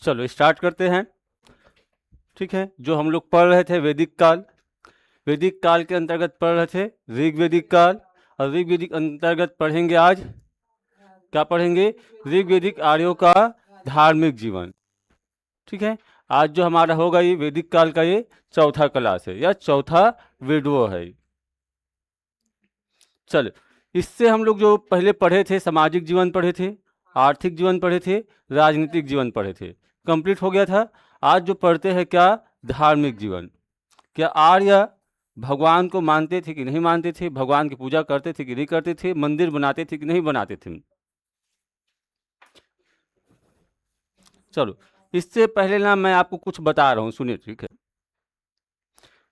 चलो स्टार्ट करते हैं। ठीक है, जो हम लोग पढ़ रहे थे वैदिक काल, वैदिक काल के अंतर्गत पढ़ रहे थे ऋग्वेदिक काल, और ऋग्वेदिक अंतर्गत पढ़ेंगे आज क्या पढ़ेंगे, ऋग्वेदिक आर्यों का धार्मिक जीवन। ठीक है, आज जो हमारा होगा ये वैदिक काल का ये चौथा क्लास है या चौथा वीडियो है। चलो, इससे हम लोग जो पहले पढ़े थे सामाजिक जीवन पढ़े थे, आर्थिक जीवन पढ़े थे, राजनीतिक जीवन पढ़े थे, कंप्लीट हो गया था। आज जो पढ़ते हैं क्या, धार्मिक जीवन। क्या आर्य भगवान को मानते थे कि नहीं मानते थे, भगवान की पूजा करते थे कि नहीं करते थे, मंदिर बनाते थे कि नहीं बनाते थे। चलो, इससे पहले ना मैं आपको कुछ बता रहा हूँ, सुनिए। ठीक है,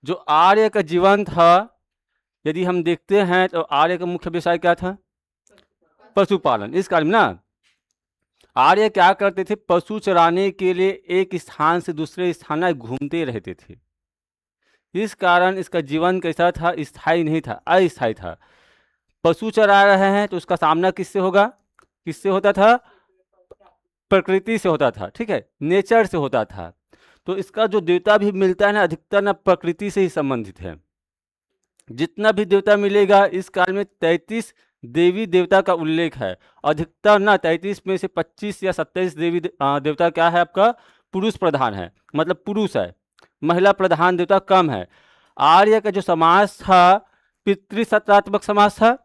जो आर्य का जीवन था, यदि हम देखते हैं तो आर्य का मुख्य व्यवसाय क्या था, पशुपालन। इस कारण में ना आर्य क्या करते थे, पशु चराने के लिए एक स्थान से दूसरे स्थान घूमते रहते थे। इस कारण इसका जीवन कैसा था, स्थायी नहीं था, अस्थायी था। पशु चरा रहे हैं तो उसका सामना किससे होगा, किससे होता था, प्रकृति से होता था। ठीक है, नेचर से होता था। तो इसका जो देवता भी मिलता है ना, अधिकतर ना प्रकृति से ही संबंधित है। जितना भी देवता मिलेगा इस काल में 33 देवी देवता का उल्लेख है। अधिकतर ना 33 में से 25 या 27 देवता क्या है आपका, पुरुष प्रधान है, मतलब पुरुष है, महिला प्रधान देवता कम है। आर्य का जो समाज था पितृसत्तात्मक समाज था।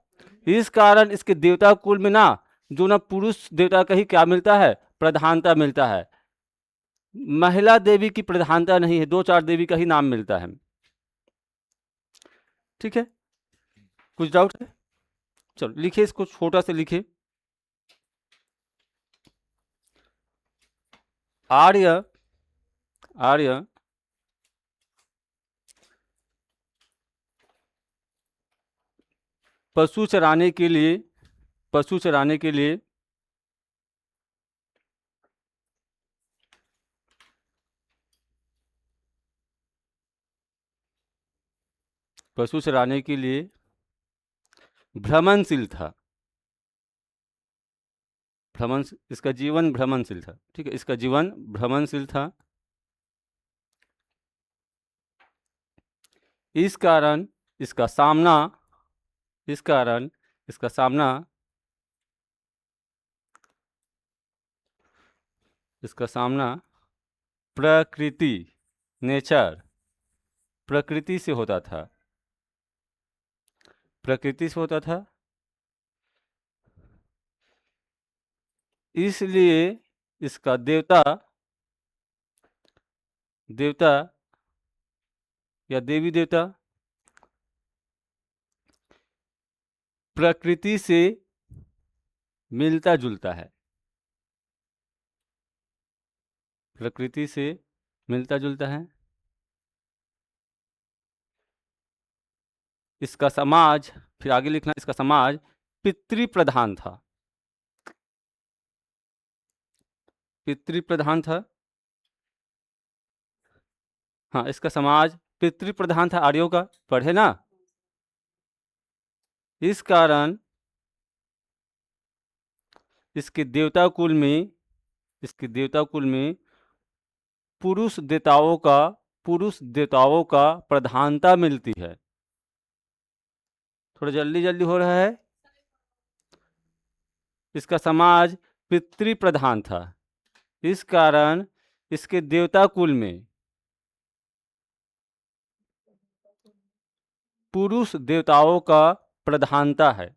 इस कारण इसके देवता कुल में ना जो ना पुरुष देवता का ही क्या मिलता है, प्रधानता मिलता है। महिला देवी की प्रधानता नहीं है, 2-4 देवी का ही नाम मिलता है। ठीक है, कुछ डाउट है? चलो लिखिए, इसको छोटा से लिखिए। आर्य आर्य पशु चराने के लिए, पशु चराने के लिए पशु चराने के लिए भ्रमणशील था। भ्रमण, इसका जीवन भ्रमणशील था। ठीक है, इसका जीवन भ्रमणशील था। इस कारण इसका सामना, इस कारण इसका सामना, इसका सामना प्रकृति, नेचर, प्रकृति से होता था, प्रकृति से होता था। इसलिए इसका देवता, देवता या देवी देवता प्रकृति से मिलता जुलता है, प्रकृति से मिलता जुलता है। इसका समाज, फिर आगे लिखना, इसका समाज पितृ प्रधान था, पितृ प्रधान था। हाँ, इसका समाज पितृ प्रधान था, आर्यों का, पढ़े ना। इस कारण इसके देवता कुल में, इसके देवता कुल में पुरुष देवताओं का, पुरुष देवताओं का प्रधानता मिलती है। थोड़ा जल्दी जल्दी हो रहा है। इसका समाज पितृ प्रधान था। इस कारण इसके देवता कुल में पुरुष देवताओं का प्रधानता है।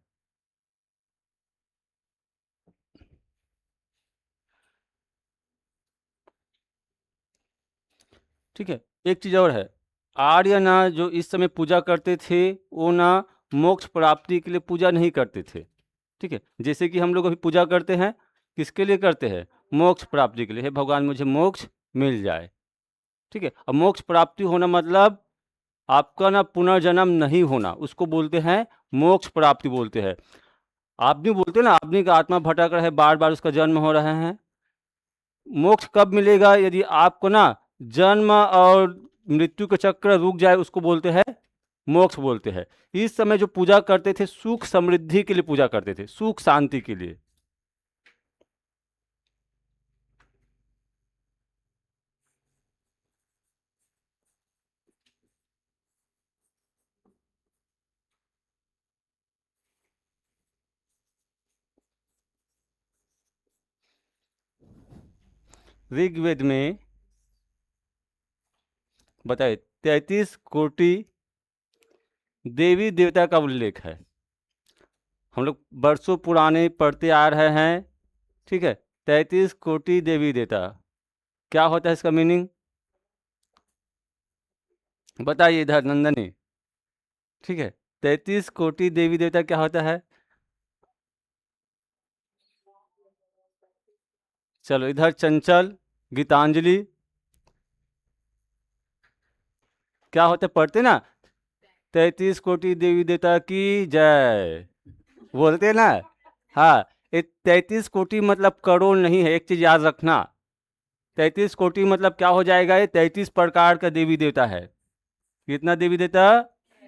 ठीक है, एक चीज और है, आर्य ना जो इस समय पूजा करते थे वो ना मोक्ष प्राप्ति के लिए पूजा नहीं करते थे। ठीक है, जैसे कि हम लोग अभी पूजा करते हैं, किसके लिए करते हैं, मोक्ष प्राप्ति के लिए, हे भगवान मुझे मोक्ष मिल जाए। ठीक है, अब मोक्ष प्राप्ति होना मतलब आपका ना पुनर्जन्म नहीं होना, उसको बोलते हैं मोक्ष प्राप्ति बोलते हैं। आदमी बोलते ना, आदमी का आत्मा भटक रहा है, बार बार उसका जन्म हो रहा है। मोक्ष कब मिलेगा, यदि आपको ना जन्म और मृत्यु का चक्र रुक जाए, उसको बोलते हैं मोक्ष बोलते हैं। इस समय जो पूजा करते थे सुख समृद्धि के लिए पूजा करते थे, सुख शांति के लिए। ऋग्वेद में बताइए 33 कोटि देवी देवता का उल्लेख है। हम लोग वर्षों पुराने पढ़ते आ रहे हैं, ठीक है। 33 कोटि देवी देवता क्या होता है, इसका मीनिंग बताइए इधर नंदनी, ठीक है। 33 कोटि देवी देवता क्या होता है? चलो इधर चंचल, गीतांजलि, क्या होता है पढ़ते ना, 33 कोटि देवी देवता की जय बोलते ना। हाँ, ये 33 कोटि मतलब करोड़ नहीं है, एक चीज याद रखना। 33 कोटि मतलब क्या हो जाएगा, ये 33 प्रकार का देवी देवता है। कितना देवी देवता?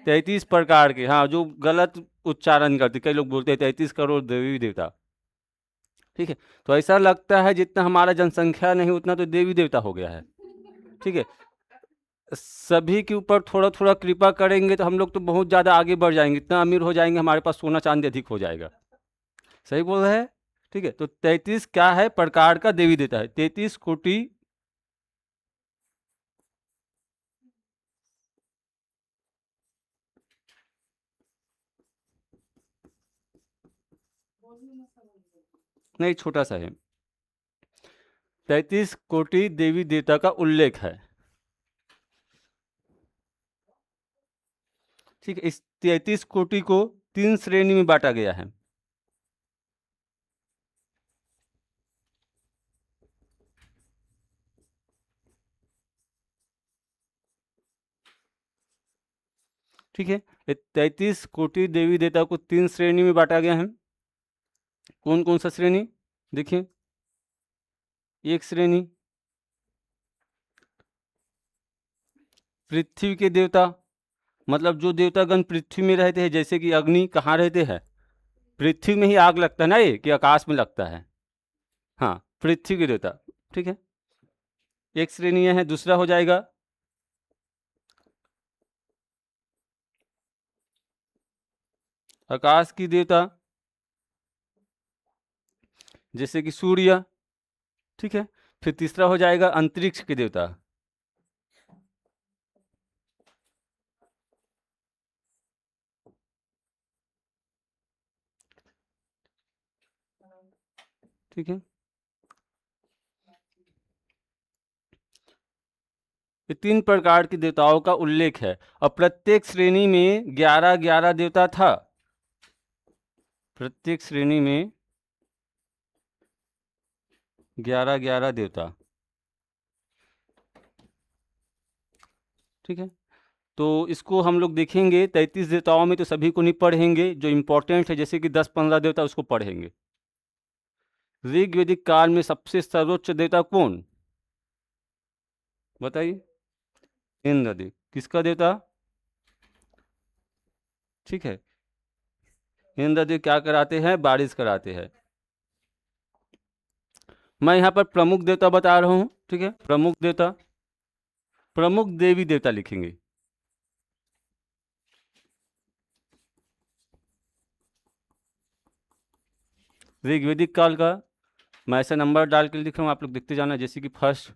33 प्रकार के। हाँ, जो गलत उच्चारण करते, कई लोग बोलते हैं 33 करोड़ देवी देवता, ठीक है। तो ऐसा लगता है जितना हमारा जनसंख्या नहीं उतना तो देवी देवता हो गया है, ठीक है। सभी के ऊपर थोड़ा थोड़ा कृपा करेंगे तो हम लोग तो बहुत ज़्यादा आगे बढ़ जाएंगे, इतना अमीर हो जाएंगे, हमारे पास सोना चांदी अधिक हो जाएगा। सही बोल रहे हैं, ठीक है। तो 33 क्या है, प्रकार का देवी देवता है, 33 कोटि। नहीं, छोटा सा है। 33 कोटि देवी देवता का उल्लेख है, ठीक है। इस 33 कोटि को 3 श्रेणी में बांटा गया है। ठीक है, ये 33 कोटि देवी देवता को 3 श्रेणी में बांटा गया है। कौन कौन सा श्रेणी देखिए। एक श्रेणी पृथ्वी के देवता, मतलब जो देवतागण पृथ्वी में रहते हैं, जैसे कि अग्नि कहाँ रहते हैं, पृथ्वी में ही आग लगता है ना, ये कि आकाश में लगता है। हाँ, पृथ्वी के देवता, ठीक है। एक श्रेणी यह है। दूसरा हो जाएगा आकाश की देवता, जैसे कि सूर्य, ठीक है। फिर तीसरा हो जाएगा अंतरिक्ष के देवता, ठीक है। ये 3 प्रकार के देवताओं का उल्लेख है और प्रत्येक श्रेणी में 11-11 देवता था। प्रत्येक श्रेणी में 11-11 देवता, ठीक है। तो इसको हम लोग देखेंगे 33 देवताओं में, तो सभी को नहीं पढ़ेंगे, जो इंपॉर्टेंट है जैसे कि 10-15 देवता उसको पढ़ेंगे। ऋग्वेदिक काल में सबसे सर्वोच्च देवता कौन, बताइए? इंद्रदेव। किसका देवता? ठीक है, इंद्रदेव क्या कराते हैं, बारिश कराते हैं। मैं यहाँ पर प्रमुख देवता बता रहा हूँ, ठीक है। प्रमुख देवता, प्रमुख देवी देवता लिखेंगे। ऋग्वेदिक काल का मैं ऐसा नंबर डाल के लिख रहा हूँ, आप लोग देखते जाना। जैसे कि फर्स्ट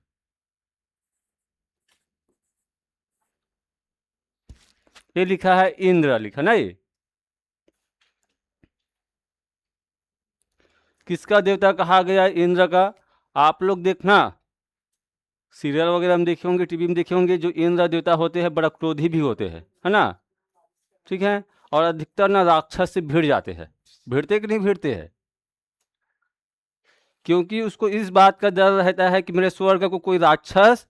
ये लिखा है, इंद्र लिखा ना, ये किसका देवता कहा गया है, इंद्र का? आप लोग देखना, सीरियल वगैरह में देखे होंगे, टीवी में देखे होंगे, जो इंद्र देवता होते हैं बड़ा क्रोधी भी होते हैं, है ना, ठीक है। और अधिकतर ना राक्षस से भिड़ जाते हैं। भिड़ते कि नहीं भिड़ते हैं? क्योंकि उसको इस बात का डर रहता है कि मेरे स्वर्ग को कोई राक्षस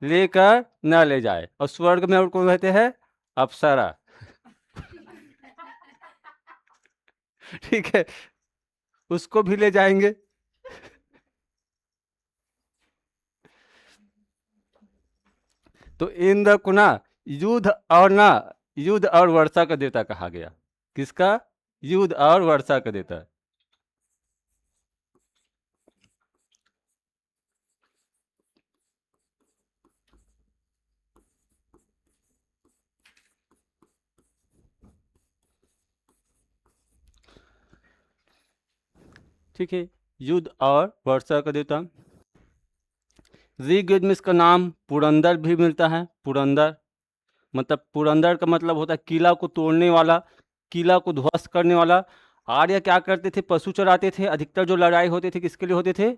लेकर न ले जाए, और स्वर्ग में और कौन रहते हैं, अप्सरा ठीक है, उसको भी ले जाएंगे। तो इंद्र को ना युद्ध और वर्षा का देवता कहा गया। किसका? युद्ध और वर्षा का देवता, ठीक है। युद्ध और वर्षा का देवता। ऋग्वेद में इसका नाम पुरंदर भी मिलता है। पुरंदर मतलब पुरंदर का मतलब होता है किला को तोड़ने वाला, किला को ध्वस्त करने वाला। आर्य क्या करते थे? पशु चराते थे। अधिकतर जो लड़ाई होते थे किसके लिए होते थे?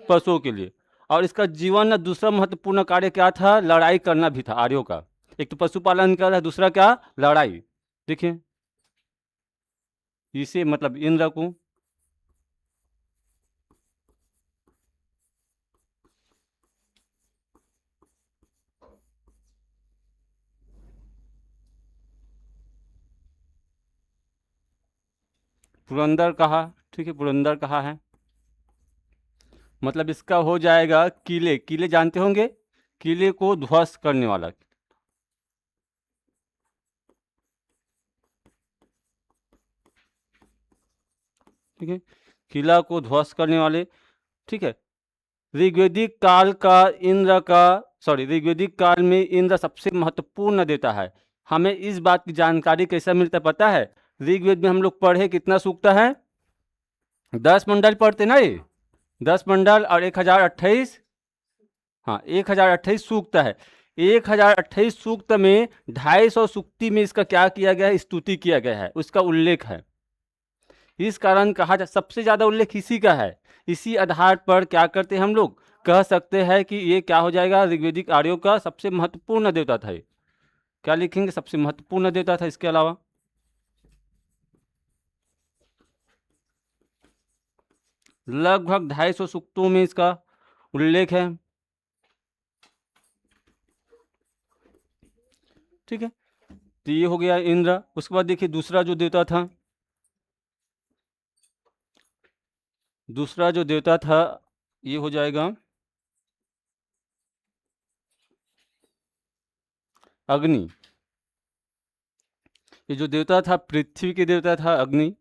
पशुओं के लिए। और इसका जीवन में दूसरा महत्वपूर्ण कार्य क्या था? लड़ाई करना भी था आर्यों का। एक तो पशुपालन कर रहा है, दूसरा क्या? लड़ाई। देखिए इसे मतलब इंद्र को पुरंदर कहा। ठीक है, पुरंदर कहा है। मतलब इसका हो जाएगा किले। किले जानते होंगे, किले को ध्वस्त करने वाला। ठीक है, किला को ध्वस्त करने वाले। ठीक है, ऋग्वेदिक काल का इंद्र का ऋग्वेदिक काल में इंद्र सबसे महत्वपूर्ण देता है। हमें इस बात की जानकारी कैसे मिलता है पता है? ऋग्वेद में हम लोग पढ़े कितना सूक्त है? 10 मंडल पढ़ते ना ये, 10 मंडल और 1028। हाँ, 1028 सूक्त है। 1028 सूक्त में 250 सूक्ति में इसका क्या किया गया है? स्तुति किया गया है, उसका उल्लेख है। इस कारण कहा जा सबसे ज्यादा उल्लेख इसी का है। इसी आधार पर क्या करते हैं हम लोग? कह सकते हैं कि ये क्या हो जाएगा? ऋग्वेदिक आर्यों का सबसे महत्वपूर्ण देवता था ये। क्या लिखेंगे? सबसे महत्वपूर्ण देवता था। इसके अलावा लगभग 250 सूक्तों में इसका उल्लेख है। ठीक है, तो ये हो गया इंद्र। उसके बाद देखिए दूसरा जो देवता था, दूसरा जो देवता था ये हो जाएगा अग्नि। ये जो देवता था पृथ्वी के देवता था अग्नि।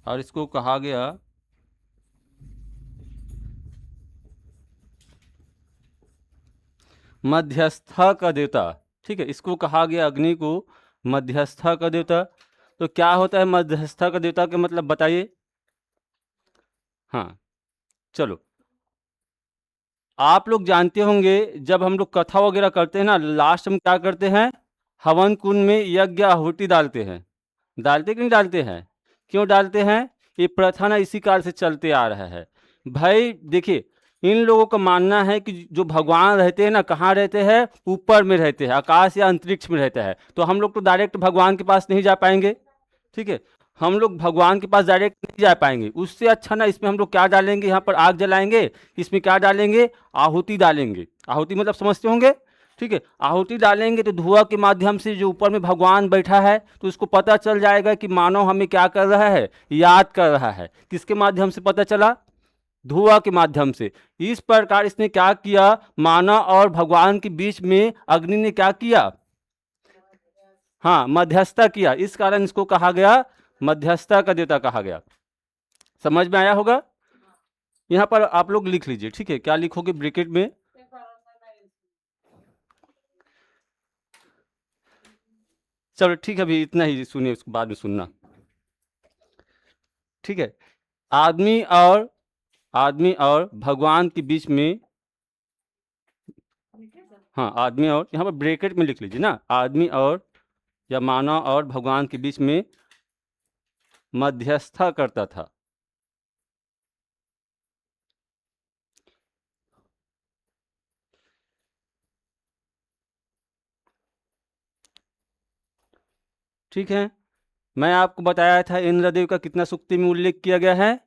और इसको कहा गया मध्यस्था का देवता। ठीक है, इसको कहा गया अग्नि को मध्यस्था का देवता। तो क्या होता है मध्यस्था का देवता का मतलब बताइए? हाँ, चलो आप लोग जानते होंगे जब हम लोग कथा वगैरह करते हैं ना, लास्ट में क्या करते हैं? हवन कुंड में यज्ञ आहुति डालते हैं। डालते कि नहीं डालते हैं? क्यों डालते हैं? ये प्रथा ना इसी काल से चलते आ रहा है। भाई देखिए, इन लोगों का मानना है कि जो भगवान रहते हैं ना, कहाँ रहते हैं? ऊपर में रहते हैं, आकाश या अंतरिक्ष में रहते हैं। तो हम लोग तो डायरेक्ट भगवान के पास नहीं जा पाएंगे। ठीक है, हम लोग भगवान के पास डायरेक्ट नहीं जा पाएंगे। उससे अच्छा ना इसमें हम लोग क्या डालेंगे? यहाँ पर आग जलाएंगे, इसमें क्या डालेंगे? आहुति डालेंगे। आहुति मतलब समझते होंगे। ठीक है, आहुति डालेंगे तो धुआं के माध्यम से जो ऊपर में भगवान बैठा है तो उसको पता चल जाएगा कि मानव हमें क्या कर रहा है? याद कर रहा है। किसके माध्यम से पता चला? धुआं के माध्यम से। इस प्रकार इसने क्या किया? मानव और भगवान के बीच में अग्नि ने क्या किया? हाँ, मध्यस्थता किया। इस कारण इसको कहा गया मध्यस्थता का देवता कहा गया। समझ में आया होगा? यहाँ पर आप लोग लिख लीजिए। ठीक है, क्या लिखोगे ब्रैकेट में? चलो ठीक है, अभी इतना ही सुनिए, उसके बाद में सुनना। ठीक है, आदमी और भगवान के बीच में। हाँ, आदमी और, यहाँ पर ब्रैकेट में लिख लीजिए ना, आदमी और या मानव और भगवान के बीच में मध्यस्थता करता था। ठीक है, मैं आपको बताया था इंद्रदेव का कितना सूक्ति में उल्लेख किया गया है?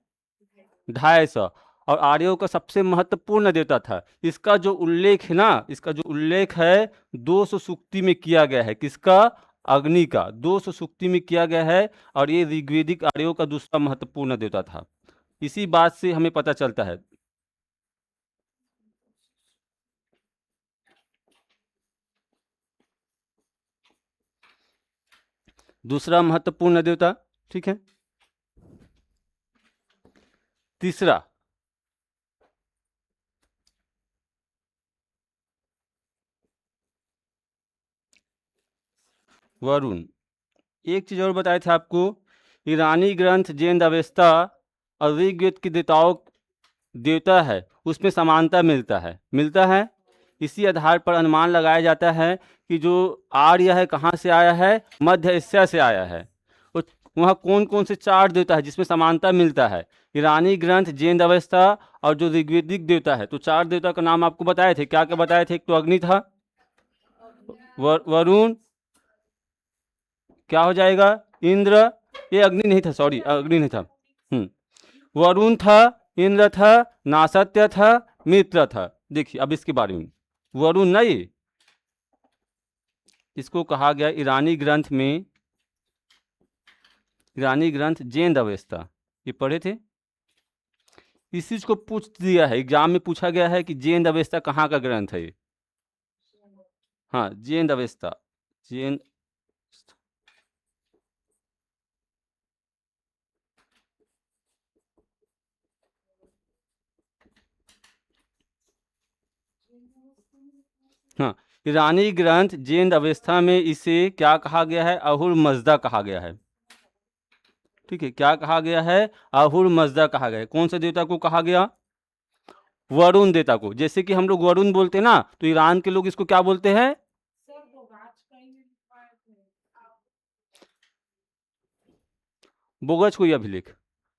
250। और आर्यों का सबसे महत्वपूर्ण देवता था। इसका जो उल्लेख है ना, इसका जो उल्लेख है 200 सूक्ति में किया गया है। किसका? अग्नि का 200 सूक्ति में किया गया है। और ये ऋग्वेदिक आर्यों का दूसरा महत्वपूर्ण देवता था। इसी बात से हमें पता चलता है। दूसरा महत्वपूर्ण देवता। ठीक है, तीसरा वरुण। एक चीज़ और बताए थे आपको, ईरानी ग्रंथ जैन अवेस्ता और ऋग्वेद की देवता है उसमें समानता मिलता है। इसी आधार पर अनुमान लगाया जाता है कि जो आर्य है कहाँ से आया है, मध्य एशिया से आया है। और वहाँ कौन कौन से 4 देवता है जिसमें समानता मिलता है, ईरानी ग्रंथ जैन अवेस्ता और जो ऋग्वेदिक देवता है। तो 4 देवता का नाम आपको बताए थे, क्या क्या बताए थे? एक तो अग्नि था, वरुण, क्या हो जाएगा, इंद्र, ये अग्नि नहीं था, सॉरी अग्नि नहीं था, वरुण था, इंद्र था, नासत्य था, मित्र था। देखिए अब इसके बारे में, वरुण नहीं, इसको कहा गया ईरानी ग्रंथ जैन अवेस्ता, ये पढ़े थे। इस चीज को पूछ दिया है, एग्जाम में पूछा गया है कि जैन अवेस्ता कहाँ का ग्रंथ है ये। हाँ, जैन अवेस्ता, जैन, हाँ, ईरानी ग्रंथ जैन अवेस्ता में इसे क्या कहा गया है, अहुर मजदा कहा गया है। ठीक है, क्या कहा गया है, अहुर मजदा कहा गया है। कौन से देवता को कहा गया, वरुण देवता को। जैसे कि हम लोग वरुण बोलते हैं ना, तो ईरान के लोग इसको क्या बोलते हैं, बोगज कोई अभिलेख।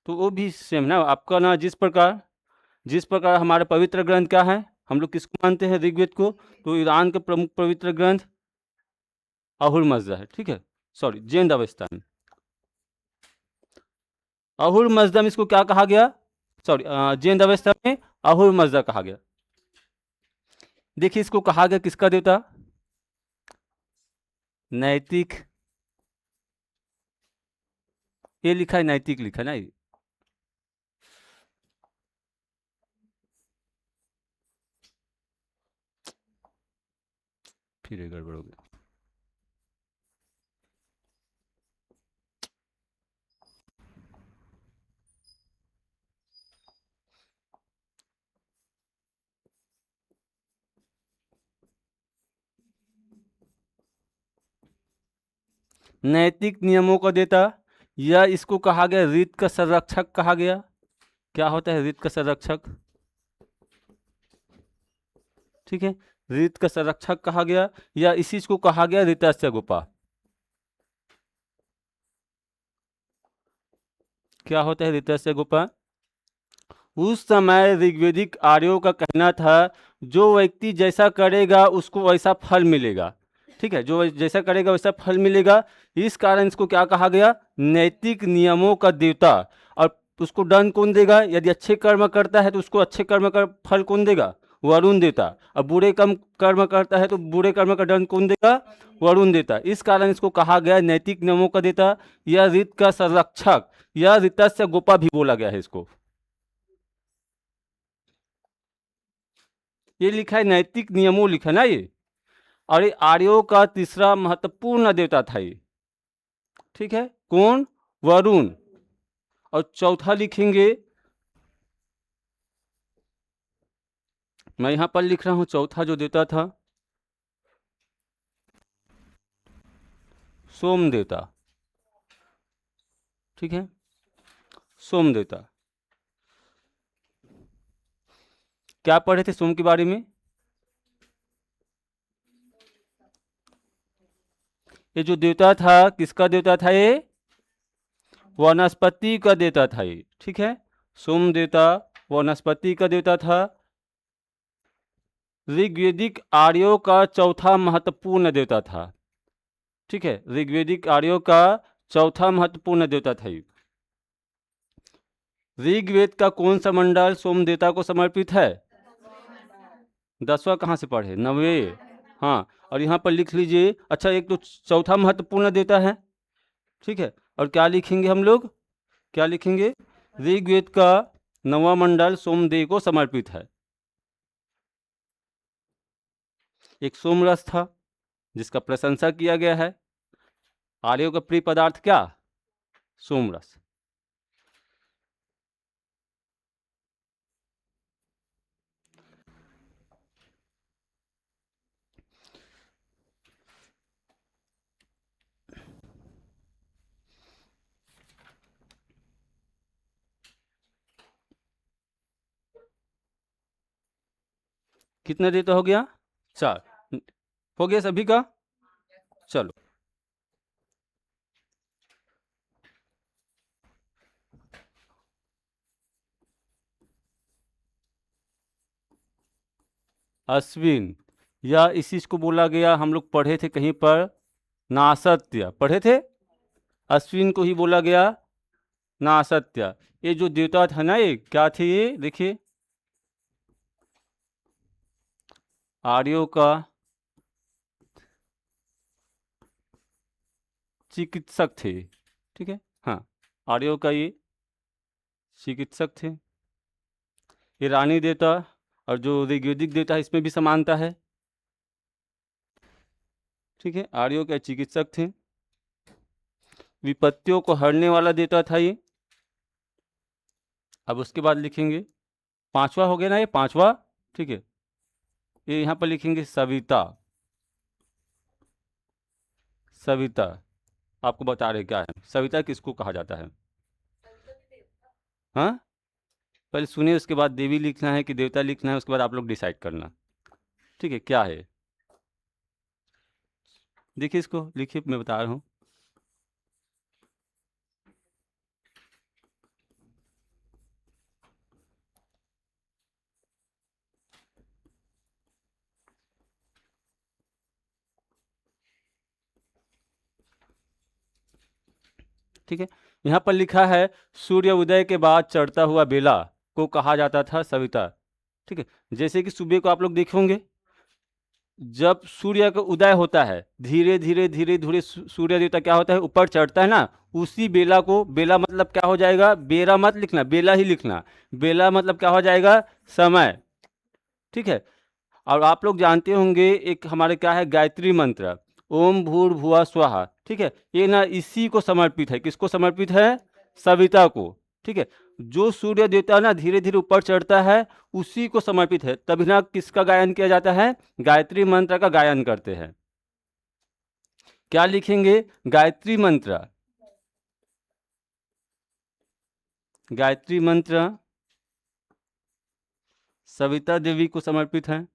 तो वो भी सेम ना आपका ना, जिस प्रकार हमारे पवित्र ग्रंथ क्या है, हम लोग किसको मानते हैं, ऋग्वेद को। तो ईरान के प्रमुख पवित्र ग्रंथ अहुर मजदा है। ठीक है, सॉरी जैन अवेस्ता में अहुर मजदा में इसको क्या कहा गया, सॉरी जैन अवेस्ता में अहुर मजदा कहा गया। देखिए इसको कहा गया किसका देवता, नैतिक, ये लिखा है नैतिक, लिखा है ना ये। फिर ये गड़बड़ हो गया। नैतिक नियमों का देता, या इसको कहा गया रीत का संरक्षक कहा गया। क्या होता है रीत का संरक्षक, ठीक है, रीत का संरक्षक कहा गया, या इसी को कहा गया ऋतस्य गोपा। क्या होता है ऋतस्य गोपा, उस समय ऋग्वेदिक आर्यों का कहना था जो व्यक्ति जैसा करेगा उसको वैसा फल मिलेगा। ठीक है, जो जैसा करेगा वैसा फल मिलेगा। इस कारण इसको क्या कहा गया, नैतिक नियमों का देवता। और उसको दंड कौन देगा, यदि अच्छे कर्म करता है तो उसको अच्छे कर्म का फल कौन देगा, वरुण देता। और बुरे कर्म करता है तो बुरे कर्म का दंड कौन देगा, वरुण देता। इस कारण इसको कहा गया नैतिक नियमों का देता, या ऋत का संरक्षक, या ऋतस्य गोपा भी बोला गया है इसको। ये लिखा है नैतिक नियमों, लिखा ना ये। और ये आर्यों का तीसरा महत्वपूर्ण देवता था ये। ठीक है, कौन, वरुण। और चौथा लिखेंगे, मैं यहां पर लिख रहा हूं, चौथा जो देवता था सोम देवता। ठीक है, सोम देवता। क्या पढ़े थे सोम के बारे में, ये जो देवता था किसका देवता था, ये वनस्पति का देवता था ये। ठीक है, सोम देवता वनस्पति का देवता था। ऋग्वेदिक आर्यों का चौथा महत्वपूर्ण देवता था। ठीक है, ऋग्वेदिक आर्यों का चौथा महत्वपूर्ण देवता था ये। ऋग्वेद का कौन सा मंडल सोम देवता को समर्पित है, 10वां कहाँ से पढ़े, 9वें। हाँ, और यहाँ पर लिख लीजिए। अच्छा, एक तो चौथा महत्वपूर्ण देवता है। ठीक है, और क्या लिखेंगे हम लोग, क्या लिखेंगे, ऋग्वेद का 9वां मंडल सोमदेव को समर्पित है। एक सोमरस था जिसका प्रशंसा किया गया है। आर्यों का प्रिय पदार्थ क्या, सोमरस। कितना देवता हो गया? 4 हो गया सभी का। चलो अश्विन, या इसी को बोला गया, हम लोग पढ़े थे कहीं पर, नासत्य पढ़े थे, अश्विन को ही बोला गया नासत्य। ये जो देवता था ना, ये क्या थे? ये देखिए, आर्यों का चिकित्सक थे, ठीक है। हाँ, आर्यों का ये चिकित्सक थे। ये रानी देवता और जो ऋग्वेदिक देवता है इसमें भी समानता है, ठीक है। आर्यों के चिकित्सक थे, विपत्तियों को हरने वाला देवता था ये। अब उसके बाद लिखेंगे, पांचवा हो गया ना ये, पांचवा, ठीक है। ये यहाँ पर लिखेंगे सविता। सविता आपको बता रहे क्या है, सविता किसको कहा जाता है? हाँ, पहले सुनिए, उसके बाद देवी लिखना है कि देवता लिखना है, उसके बाद आप लोग डिसाइड करना, ठीक है, क्या है। देखिए इसको, लिखिए, मैं बता रहा हूँ। ठीक है, यहाँ पर लिखा है सूर्य उदय के बाद चढ़ता हुआ बेला को कहा जाता था सविता, ठीक है। जैसे कि सुबह को आप लोग देखे होंगे, जब सूर्य का उदय होता है, धीरे धीरे धीरे धीरे सूर्य देवता क्या होता है, ऊपर चढ़ता है ना, उसी बेला को, बेला मतलब क्या हो जाएगा, बेरा मत लिखना, बेला ही लिखना, बेला मतलब क्या हो जाएगा, समय, ठीक है। और आप लोग जानते होंगे एक हमारे क्या है, गायत्री मंत्र, ओम भूर्भुवः स्वः, ठीक है। ये ना इसी को समर्पित है, किसको समर्पित है, सविता को, ठीक है। जो सूर्य देवता ना धीरे धीरे ऊपर चढ़ता है, उसी को समर्पित है, तभी ना किसका गायन किया जाता है, गायत्री मंत्र का गायन करते हैं। क्या लिखेंगे, गायत्री मंत्र, गायत्री मंत्र सविता देवी को समर्पित है।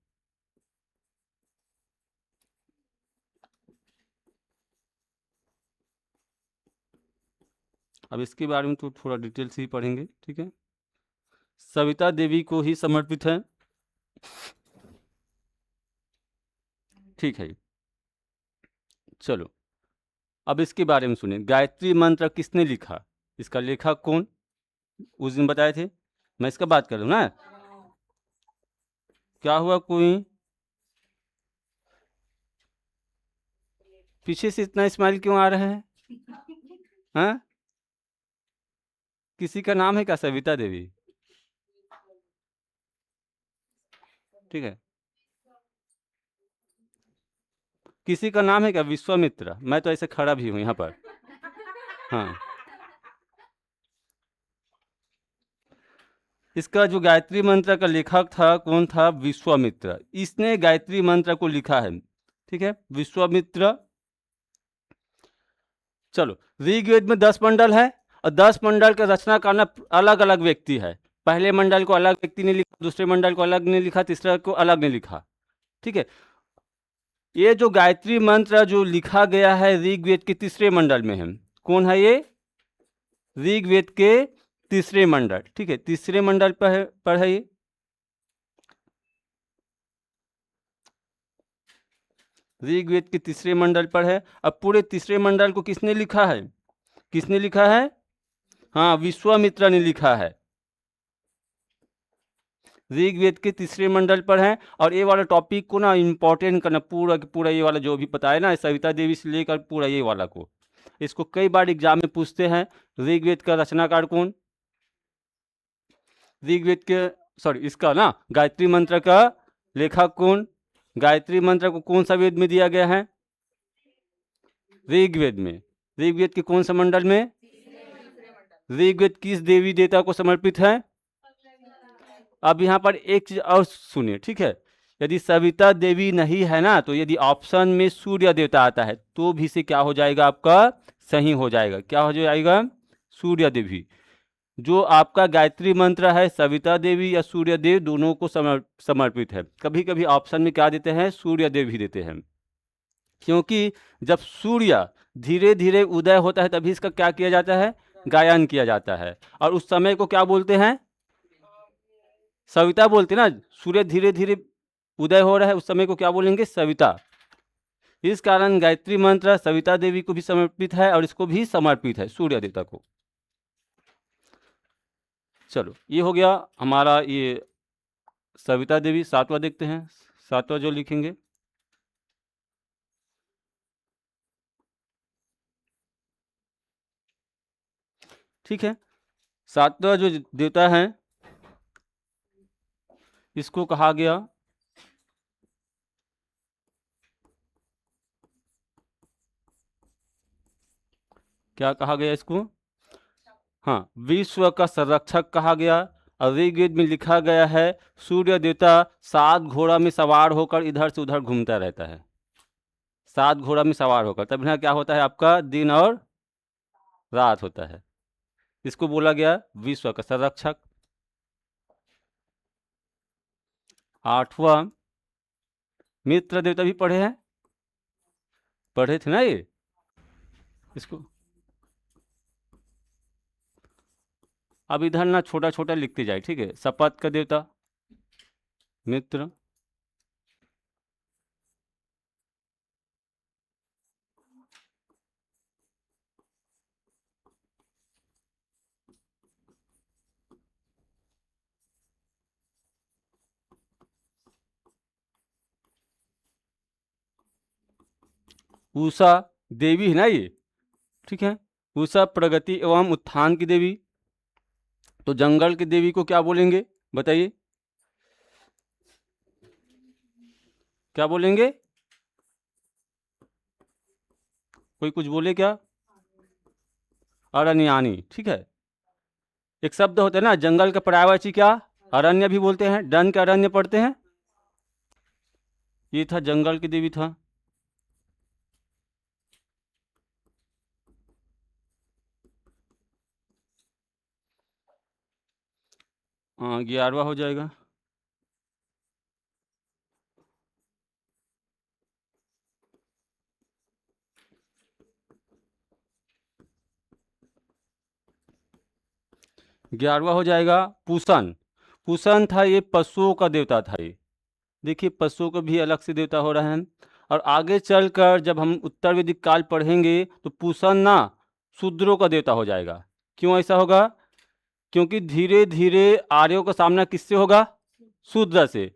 अब इसके बारे में तो थोड़ा डिटेल से ही पढ़ेंगे, ठीक है। सविता देवी को ही समर्पित है, ठीक है। चलो अब इसके बारे में सुनिए, गायत्री मंत्र किसने लिखा, इसका लेखक कौन, उस दिन बताए थे, मैं इसका बात कर रहा हूँ ना। क्या हुआ, कोई पीछे से इतना स्माइल क्यों आ रहा है? हाँ, किसी का नाम है क्या, सविता देवी, ठीक है। किसी का नाम है क्या, विश्वामित्र, मैं तो ऐसे खड़ा भी हूँ यहाँ पर। हाँ, इसका जो गायत्री मंत्र का लेखक था कौन था, विश्वामित्र, इसने गायत्री मंत्र को लिखा है, ठीक है, विश्वामित्र। चलो, ऋग्वेद में 10 मंडल है, और 10 मंडल का रचना करना अलग अलग व्यक्ति है। पहले मंडल को अलग व्यक्ति ने लिखा, दूसरे मंडल को अलग ने लिखा, तीसरा को अलग ने लिखा, ठीक है। ये जो गायत्री मंत्र जो लिखा गया है ऋग्वेद के तीसरे मंडल में है, कौन है ये, ऋग्वेद के तीसरे मंडल, ठीक है, तीसरे मंडल पर है ये। ऋग्वेद के तीसरे मंडल पर है। अब पूरे तीसरे मंडल को किसने लिखा है, किसने लिखा है, हाँ, विश्वामित्र ने लिखा है, ऋग्वेद के तीसरे मंडल पर है। और ये वाला टॉपिक को ना इम्पोर्टेंट करना, पूरा पूरा ये वाला जो भी पता है ना, सविता देवी से लेकर पूरा ये वाला को, इसको कई बार एग्जाम में पूछते हैं। ऋग्वेद का रचनाकार कौन, ऋग्वेद के, सॉरी, इसका ना गायत्री मंत्र का लेखक कौन, गायत्री मंत्र को कौन सा वेद में दिया गया है, ऋग्वेद में। ऋग्वेद के कौन सा मंडल में, ऋग्वेद किस देवी देवता को समर्पित है। अब यहाँ पर एक चीज और सुनिए, ठीक है। यदि सविता देवी नहीं है ना, तो यदि ऑप्शन में सूर्य देवता आता है तो भी से क्या हो जाएगा, आपका सही हो जाएगा, क्या हो जाएगा, सूर्य देवी। जो आपका गायत्री मंत्र है सविता देवी या सूर्य देव दोनों को समर्पित है। कभी कभी ऑप्शन में क्या देते हैं, सूर्य देव ही देते हैं, क्योंकि जब सूर्य धीरे धीरे उदय होता है तभी इसका क्या किया जाता है, गायन किया जाता है। और उस समय को क्या बोलते हैं, सविता बोलते हैं ना। सूर्य धीरे धीरे उदय हो रहा है उस समय को क्या बोलेंगे, सविता। इस कारण गायत्री मंत्र सविता देवी को भी समर्पित है और इसको भी समर्पित है, सूर्य देवता को। चलो ये हो गया हमारा ये सविता देवी। सातवां देखते हैं, सातवां जो लिखेंगे, ठीक है। सातवां जो देवता है इसको कहा गया क्या कहा गया इसको, हाँ, विश्व का संरक्षक कहा गया। और ऋग्वेद में लिखा गया है सूर्य देवता 7 घोड़ा में सवार होकर इधर से उधर घूमता रहता है। 7 घोड़ा में सवार होकर, तब यहाँ क्या होता है, आपका दिन और रात होता है। इसको बोला गया विश्व का संरक्षक। 8वां मित्र देवता भी पढ़े हैं, पढ़े थे ना ये। इसको अब इधर ना छोटा छोटा लिखते जाए, ठीक है। शपथ का देवता मित्र, उषा देवी है ना ये, ठीक है। उषा प्रगति एवं उत्थान की देवी। तो जंगल की देवी को क्या बोलेंगे, बताइए क्या बोलेंगे, कोई कुछ बोले क्या, अरण्यानी, ठीक है। एक शब्द होता है ना जंगल का पर्यायवाची, क्या, अरण्य भी बोलते हैं, डन के अरण्य पढ़ते हैं। ये था जंगल की देवी था। हाँ 11वां हो जाएगा। ग्यारहवां हो जाएगा पूषण। पूषण था ये पशुओं का देवता था ये। देखिए पशुओं को भी अलग से देवता हो रहा है। और आगे चलकर जब हम उत्तर वैदिक काल पढ़ेंगे तो पूषण ना शूद्रों का देवता हो जाएगा। क्यों ऐसा होगा, क्योंकि धीरे धीरे आर्यों का सामना किससे होगा, शूद्र से।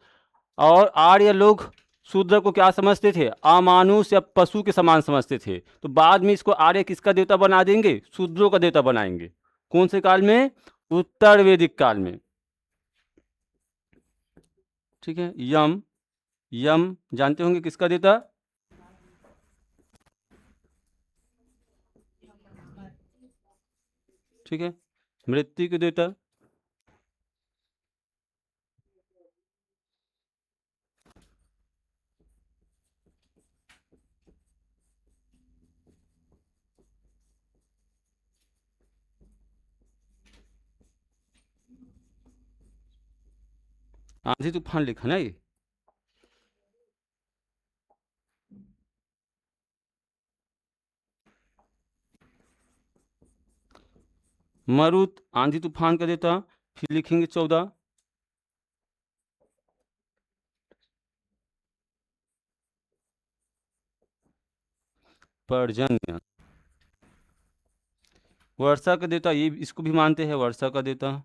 और आर्य लोग शूद्र को क्या समझते थे, अमानुष या पशु के समान समझते थे। तो बाद में इसको आर्य किसका देवता बना देंगे, शूद्रों का देवता बनाएंगे। कौन से काल में, उत्तर वैदिक काल में, ठीक है। यम, यम जानते होंगे किसका देवता, ठीक है, मृत्यु के देवता। आंधी तूफान लिखा ना ये, मरुत आंधी तूफान का देवता। फिर लिखेंगे 14, पर्जन्य, वर्षा का देवता, ये इसको भी मानते हैं वर्षा का देवता,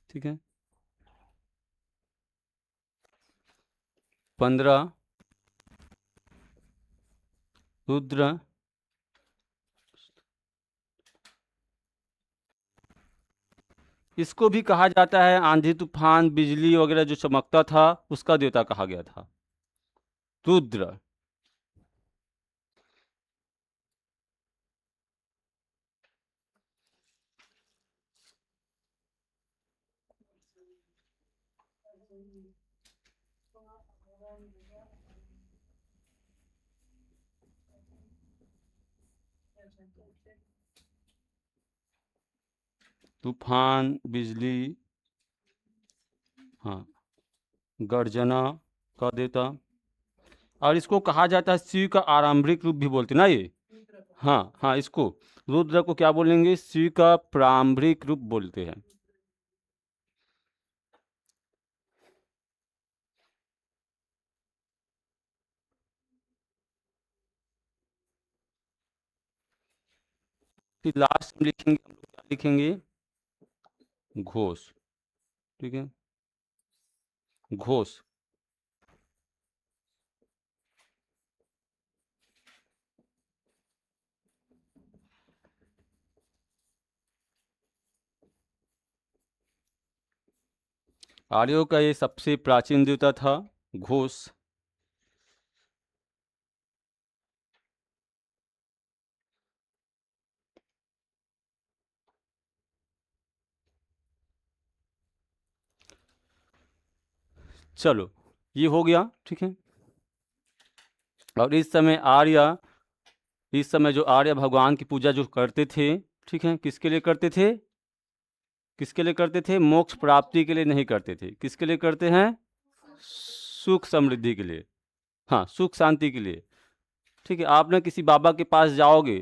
ठीक है। 15 रुद्र। इसको भी कहा जाता है आंधी तूफान बिजली वगैरह जो चमकता था उसका देवता कहा गया था, रुद्र। तूफान, बिजली, हाँ, गर्जना कह देता। और इसको कहा जाता है शिव का आरंभिक रूप भी बोलते ना ये। हाँ हाँ, इसको रुद्र को क्या बोलेंगे? शिव का प्रारंभिक रूप बोलते हैं। फिर लास्ट में लिखेंगे हम लोग, क्या लिखेंगे? घोष। ठीक है, घोष। आर्यों का ये सबसे प्राचीन देवता था, घोष। चलो, ये हो गया। ठीक है, और इस समय जो आर्य भगवान की पूजा जो करते थे, ठीक है, किसके लिए करते थे? किसके लिए करते थे? मोक्ष प्राप्ति के लिए नहीं करते थे। किसके लिए करते हैं? सुख समृद्धि के लिए, हाँ, सुख शांति के लिए। ठीक है, आप ना किसी बाबा के पास जाओगे,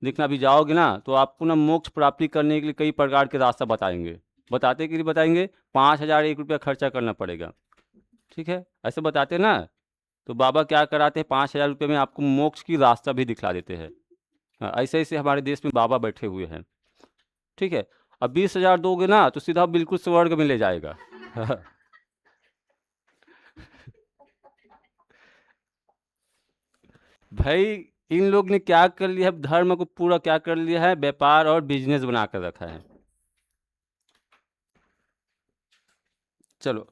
देखना भी जाओगे ना, तो आपको ना मोक्ष प्राप्ति करने के लिए कई प्रकार के रास्ता बताएंगे। बताते के लिए बताएंगे, 5,000 एक रुपया खर्चा करना पड़ेगा। ठीक है, ऐसे बताते ना। तो बाबा क्या कराते हैं, 5,000 रुपये में आपको मोक्ष की रास्ता भी दिखला देते हैं। हाँ, ऐसे ऐसे हमारे देश में बाबा बैठे हुए हैं। ठीक है, अब 20,000 दोगे ना तो सीधा बिल्कुल स्वर्ग में ले जाएगा। भाई, इन लोग ने क्या कर लिया है, धर्म को पूरा क्या कर लिया है, व्यापार और बिजनेस बना कर रखा है। चलो,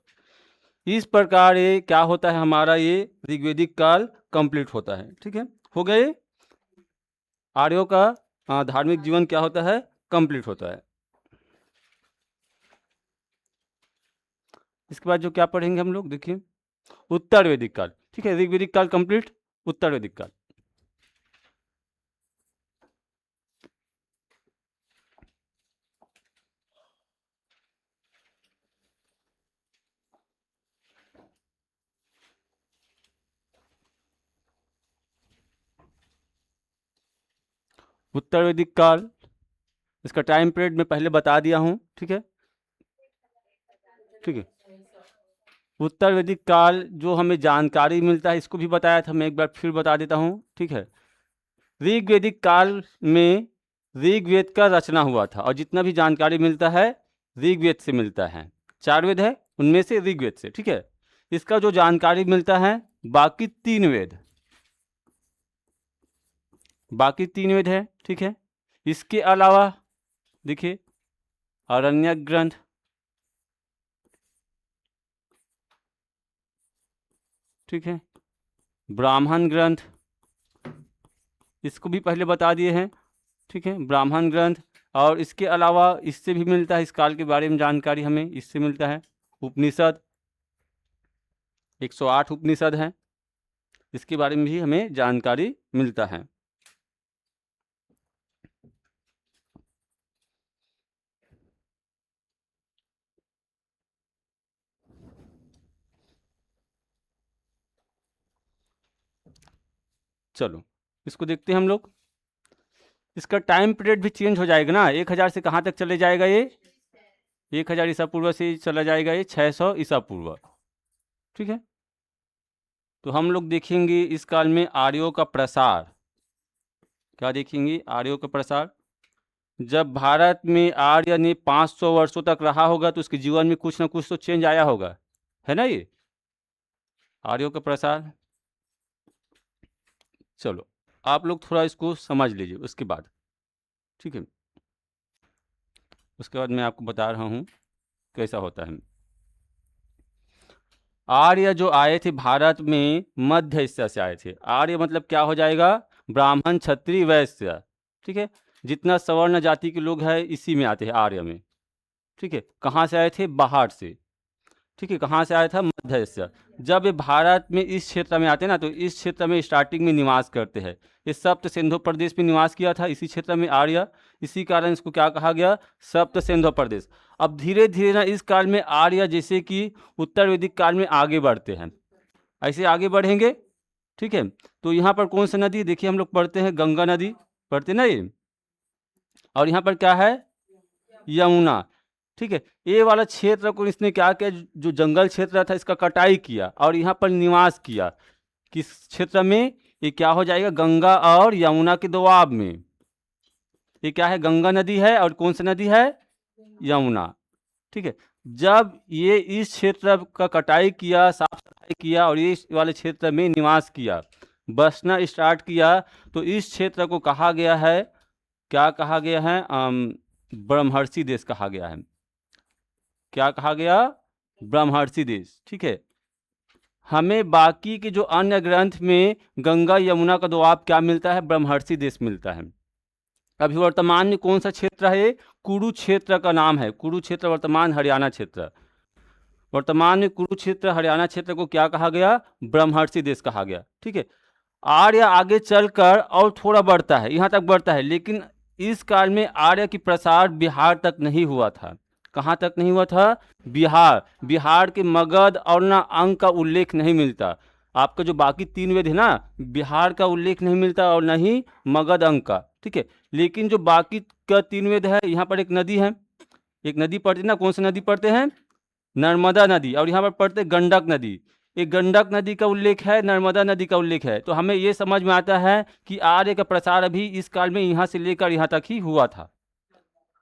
इस प्रकार ये क्या होता है, हमारा ये ऋग्वेदिक काल कंप्लीट होता है। ठीक है, हो गए। आर्यों का धार्मिक जीवन क्या होता है, कंप्लीट होता है। इसके बाद जो क्या पढ़ेंगे हम लोग, देखिए, उत्तर वैदिक काल। ठीक है, ऋग्वेदिक काल कंप्लीट, उत्तर वैदिक काल। उत्तर वैदिक काल, इसका टाइम पीरियड मैं पहले बता दिया हूँ। ठीक है, ठीक है, उत्तर वैदिक काल जो हमें जानकारी मिलता है, इसको भी बताया था, मैं एक बार फिर बता देता हूँ। ठीक है, ऋग्वेदिक काल में ऋग्वेद का रचना हुआ था, और जितना भी जानकारी मिलता है ऋग्वेद से मिलता है। 4 वेद है, उनमें से ऋग्वेद से। ठीक है, इसका जो जानकारी मिलता है, बाकी 3 वेद, बाकी 3 वेद है। ठीक है, इसके अलावा देखिए, आरण्यक ग्रंथ, ठीक है, ब्राह्मण ग्रंथ, इसको भी पहले बता दिए हैं। ठीक है, ब्राह्मण ग्रंथ, और इसके अलावा इससे भी मिलता है, इस काल के बारे में जानकारी हमें इससे मिलता है। उपनिषद, 108 उपनिषद हैं, इसके बारे में भी हमें जानकारी मिलता है। चलो, इसको देखते हैं हम लोग। इसका टाइम पीरियड भी चेंज हो जाएगा ना, 1000 से कहाँ तक चले जाएगा ये, 1000 ईसा पूर्व से चला जाएगा ये 600 ईसा पूर्व। ठीक है, तो हम लोग देखेंगे इस काल में आर्यों का प्रसार। क्या देखेंगे? आर्यों का प्रसार। जब भारत में आर्य ने 500 वर्षों तक रहा होगा, तो उसके जीवन में कुछ ना कुछ तो चेंज आया होगा, है ना ये, आर्यों का प्रसार। चलो, आप लोग थोड़ा इसको समझ लीजिए उसके बाद। ठीक है, उसके बाद मैं आपको बता रहा हूँ कैसा होता है। आर्य जो आए थे भारत में, मध्य हिस्सा से आए थे। आर्य मतलब क्या हो जाएगा? ब्राह्मण, क्षत्रिय, वैश्य। ठीक है, जितना सवर्ण जाति के लोग हैं इसी में आते हैं आर्य में। ठीक है, कहाँ से आए थे? बाहर से। ठीक है, कहाँ से आया था? मध्य एशिया। जब ये भारत में इस क्षेत्र में आते हैं ना, तो इस क्षेत्र में स्टार्टिंग में निवास करते हैं। इस सप्त सिंधु प्रदेश में निवास किया था, इसी क्षेत्र में आर्य। इसी कारण इसको क्या कहा गया? सप्त सिंधु प्रदेश। अब धीरे धीरे ना इस काल में आर्य जैसे कि उत्तर वैदिक काल में आगे बढ़ते हैं, ऐसे आगे बढ़ेंगे। ठीक है, तो यहाँ पर कौन सी नदी? देखिए हम लोग पढ़ते हैं गंगा नदी, पढ़ते ना ये, और यहाँ पर क्या है? यमुना। ठीक है, ये वाला क्षेत्र को इसने क्या किया, जो जंगल क्षेत्र था इसका कटाई किया और यहाँ पर निवास किया। किस क्षेत्र में? ये क्या हो जाएगा? गंगा और यमुना के दोआब में। ये क्या है? गंगा नदी है, और कौन सी नदी है? यमुना। ठीक है, जब ये इस क्षेत्र का कटाई किया, साफ सफाई किया और इस वाले क्षेत्र में निवास किया, बसना स्टार्ट किया, तो इस क्षेत्र को कहा गया है, क्या कहा गया है? ब्रह्मर्षि देश कहा गया है। क्या कहा गया? ब्रह्मर्षि देश। ठीक है, हमें बाकी के जो अन्य ग्रंथ में गंगा यमुना का दोआब क्या मिलता है? ब्रह्मर्षि देश मिलता है। अभी वर्तमान में कौन सा क्षेत्र है? कुरुक्षेत्र का नाम है, कुरुक्षेत्र वर्तमान हरियाणा क्षेत्र। वर्तमान में कुरुक्षेत्र हरियाणा क्षेत्र को क्या कहा गया? ब्रह्मर्षि देश कहा गया। ठीक है, आर्य आगे चलकर और थोड़ा बढ़ता है, यहाँ तक बढ़ता है, लेकिन इस काल में आर्य की प्रसार बिहार तक नहीं हुआ था। कहाँ तक नहीं हुआ था? बिहार। बिहार के मगध और ना अंग का उल्लेख नहीं मिलता। आपका जो बाकी तीन वेद है ना, बिहार का उल्लेख नहीं मिलता और न ही मगध अंग का। ठीक है, लेकिन जो बाकी का तीन वेद है, यहाँ पर एक नदी है, एक नदी पड़ती है ना, कौन सी नदी पढ़ते हैं? नर्मदा नदी। और यहाँ पर पढ़ते गंडक नदी। एक गंडक नदी का उल्लेख है, नर्मदा नदी का उल्लेख है। तो हमें ये समझ में आता है कि आर्य का प्रसार अभी इस काल में यहाँ से लेकर यहाँ तक ही हुआ था।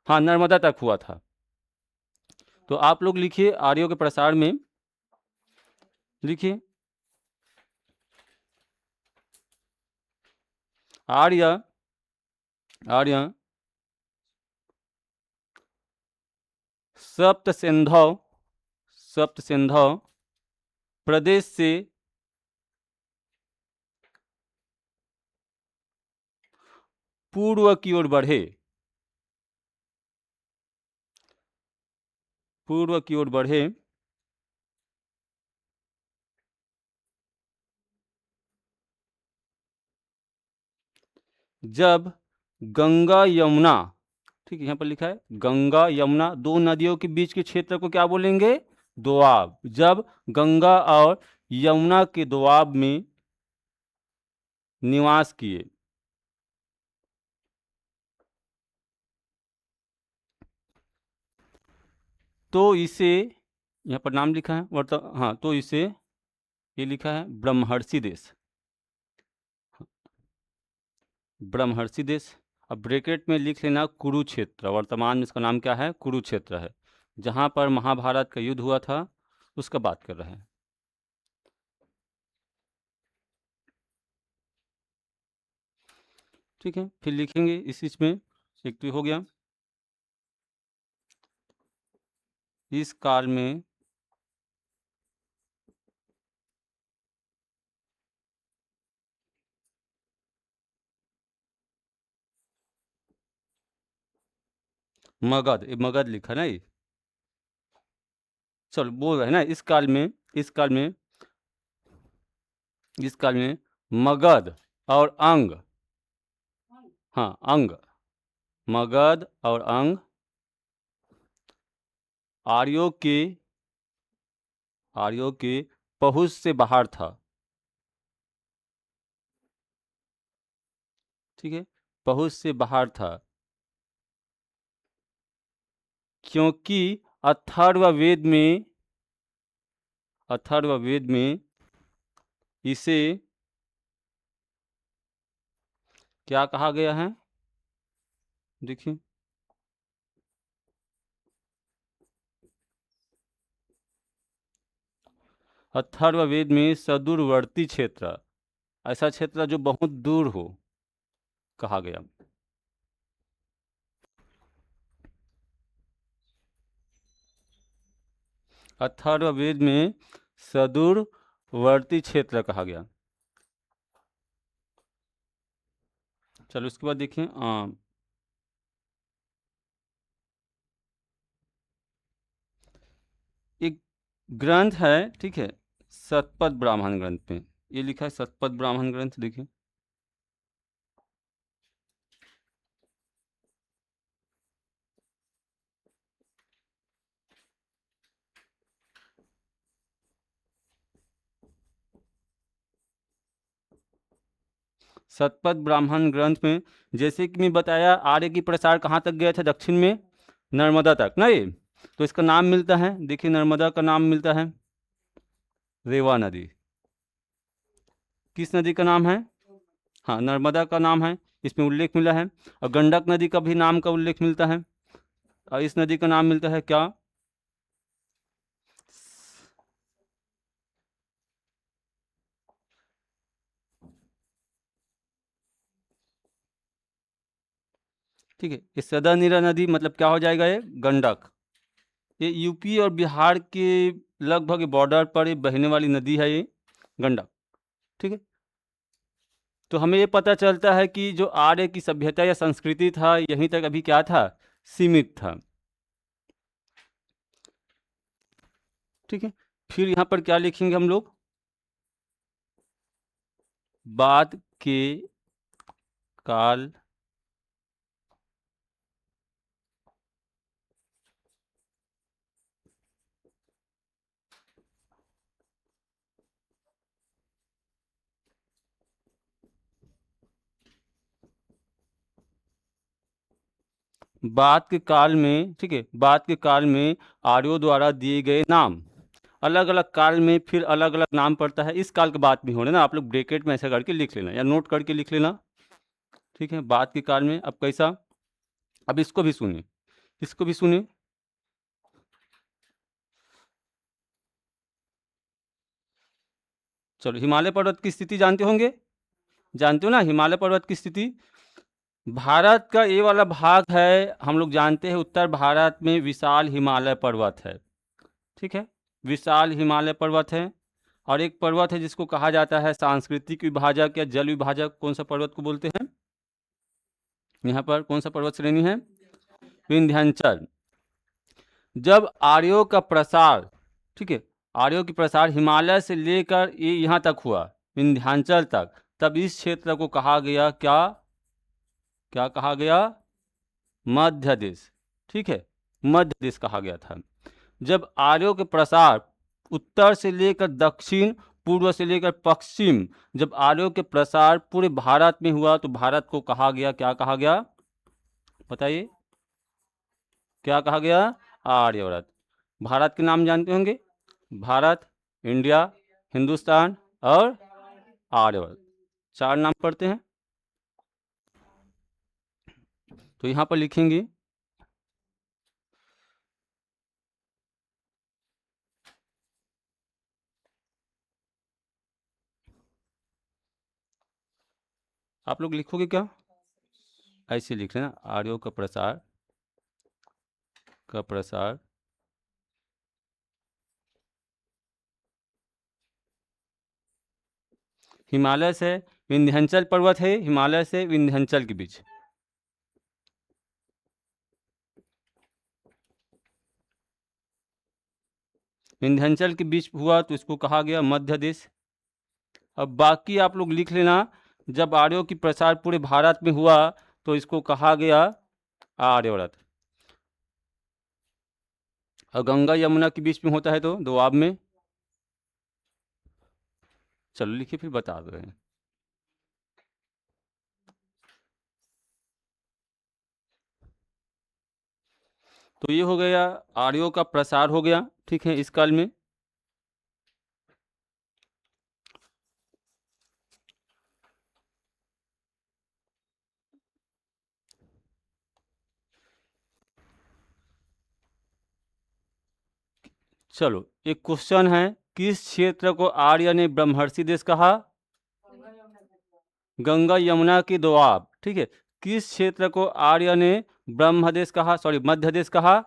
हाँ, नर्मदा तक हुआ था। तो आप लोग लिखिए आर्यों के प्रसार में, लिखिए आर्य, आर्य सप्त सिंधु, सप्त सिंधु प्रदेश से पूर्व की ओर बढ़े, पूर्व की ओर बढ़े, जब गंगा यमुना, ठीक है यहाँ पर लिखा है गंगा यमुना, दो नदियों के बीच के क्षेत्र को क्या बोलेंगे? दोआब। जब गंगा और यमुना के दोआब में निवास किए, तो इसे, यहाँ पर नाम लिखा है हाँ, तो इसे ये लिखा है ब्रह्मर्षि देश, ब्रह्मर्षि देश। अब ब्रैकेट में लिख लेना कुरुक्षेत्र। वर्तमान में इसका नाम क्या है? कुरुक्षेत्र है, जहाँ पर महाभारत का युद्ध हुआ था उसका बात कर रहे हैं। ठीक है, फिर लिखेंगे इस इसमें, एक तो हो गया। इस काल में मगध, ये मगध लिखा ना ये, चलो बोल रहे हैं ना, इस काल में, इस काल में, इस काल में मगध और अंग, हाँ अंग, मगध और अंग आर्यों के, आर्यों के पहुंच से बाहर था। ठीक है, पहुंच से बाहर था, क्योंकि अथर्ववेद में, अथर्ववेद में इसे क्या कहा गया है? देखिए अथर्ववेद में सदूरवर्ती क्षेत्र, ऐसा क्षेत्र जो बहुत दूर हो, कहा गया। अथर्ववेद में सदूरवर्ती क्षेत्र कहा गया। चलो उसके बाद देखिए एक ग्रंथ है, ठीक है, शतपथ ब्राह्मण ग्रंथ में, ये लिखा है शतपथ ब्राह्मण ग्रंथ, देखिए। शतपथ ब्राह्मण ग्रंथ में जैसे कि मैं बताया, आर्य की प्रसार कहाँ तक गया था? दक्षिण में नर्मदा तक, नहीं? तो इसका नाम मिलता है, देखिए नर्मदा का नाम मिलता है रेवा नदी। किस नदी का नाम है? हाँ, नर्मदा का नाम है, इसमें उल्लेख मिला है। और गंडक नदी का भी नाम का उल्लेख मिलता है, और इस नदी का नाम मिलता है क्या? ठीक है, ये सदा नीरा नदी मतलब क्या हो जाएगा? ये गंडक। ये यूपी और बिहार के लगभग बॉर्डर पर ये बहने वाली नदी है, ये गंडक। ठीक है, तो हमें ये पता चलता है कि जो आर्य की सभ्यता या संस्कृति था, यहीं तक अभी क्या था? सीमित था। ठीक है, फिर यहाँ पर क्या लिखेंगे हम लोग? बाद के काल बाद के काल में, ठीक है, बाद के काल में आर्यों द्वारा दिए गए नाम, अलग अलग काल में फिर अलग अलग नाम पड़ता है। इस काल की बात भी हो रही है ना, आप लोग ब्रैकेट में ऐसा करके लिख लेना या नोट करके लिख लेना। ठीक है, बाद के काल में, अब कैसा? अब इसको भी सुनिए, इसको भी सुनिए। चलो, हिमालय पर्वत की स्थिति जानते होंगे, जानते हो ना हिमालय पर्वत की स्थिति? भारत का ये वाला भाग है, हम लोग जानते हैं उत्तर भारत में विशाल हिमालय पर्वत है। ठीक है, विशाल हिमालय पर्वत है। और एक पर्वत है जिसको कहा जाता है सांस्कृतिक विभाजक या जल विभाजक। कौन सा पर्वत को बोलते हैं? यहाँ पर कौन सा पर्वत श्रेणी है? विंध्याचल। जब आर्यों का प्रसार, ठीक है, आर्यों की प्रसार हिमालय से लेकर ये यहाँ तक हुआ, विंध्याचल तक, तब इस क्षेत्र को कहा गया क्या? क्या कहा गया? मध्य देश। ठीक है, मध्य देश कहा गया था। जब आर्यों के प्रसार उत्तर से लेकर दक्षिण, पूर्व से लेकर पश्चिम, जब आर्यों के प्रसार पूरे भारत में हुआ तो भारत को कहा गया, क्या कहा गया? बताइए, क्या कहा गया? आर्यव्रत। भारत के नाम जानते होंगे, भारत, इंडिया, हिंदुस्तान और आर्यव्रत, चार नाम पढ़ते हैं। तो यहाँ पर लिखेंगे आप लोग लिखोगे क्या? ऐसे लिख लेना, आर्यों का प्रसार, का प्रसार हिमालय से विंध्याचल पर्वत है, हिमालय से विंध्याचल के बीच। विंध्याचल के बीच हुआ तो इसको कहा गया मध्य देश। अब बाकी आप लोग लिख लेना, जब आर्यों की प्रसार पूरे भारत में हुआ तो इसको कहा गया आर्यव्रत। और गंगा यमुना के बीच में होता है तो दोआब में। चलो लिखिए, फिर बता दो। तो ये हो गया, आर्यों का प्रसार हो गया, ठीक है, इस काल में। चलो, एक क्वेश्चन है, किस क्षेत्र को आर्य ने ब्रह्मर्षि देश कहा? गंगा यमुना की दोआब। ठीक है, किस क्षेत्र को आर्य ने ब्रह्म देश कहा, सॉरी मध्य देश कहा?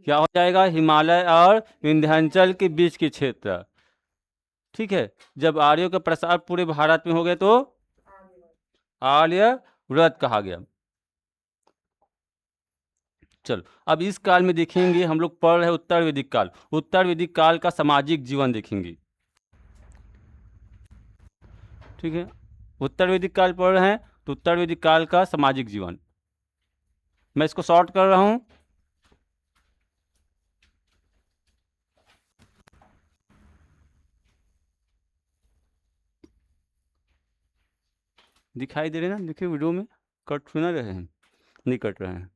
क्या हो जाएगा? हिमालय और विंध्याचल के बीच के क्षेत्र। ठीक है, जब आर्यों का प्रसार पूरे भारत में हो गए तो आर्य व्रत कहा गया। चलो अब इस काल में देखेंगे, हम लोग पढ़ रहे हैं उत्तर वैदिक काल। उत्तर वैदिक काल का सामाजिक जीवन देखेंगे, ठीक है। उत्तर वैदिक काल पढ़ रहे हैं तो उत्तर वैदिक काल का सामाजिक जीवन, मैं इसको शॉर्ट कर रहा हूं। दिखाई दे रहे हैं ना, देखिए वीडियो में कट सुना रहे हैं, नहीं कट रहे हैं।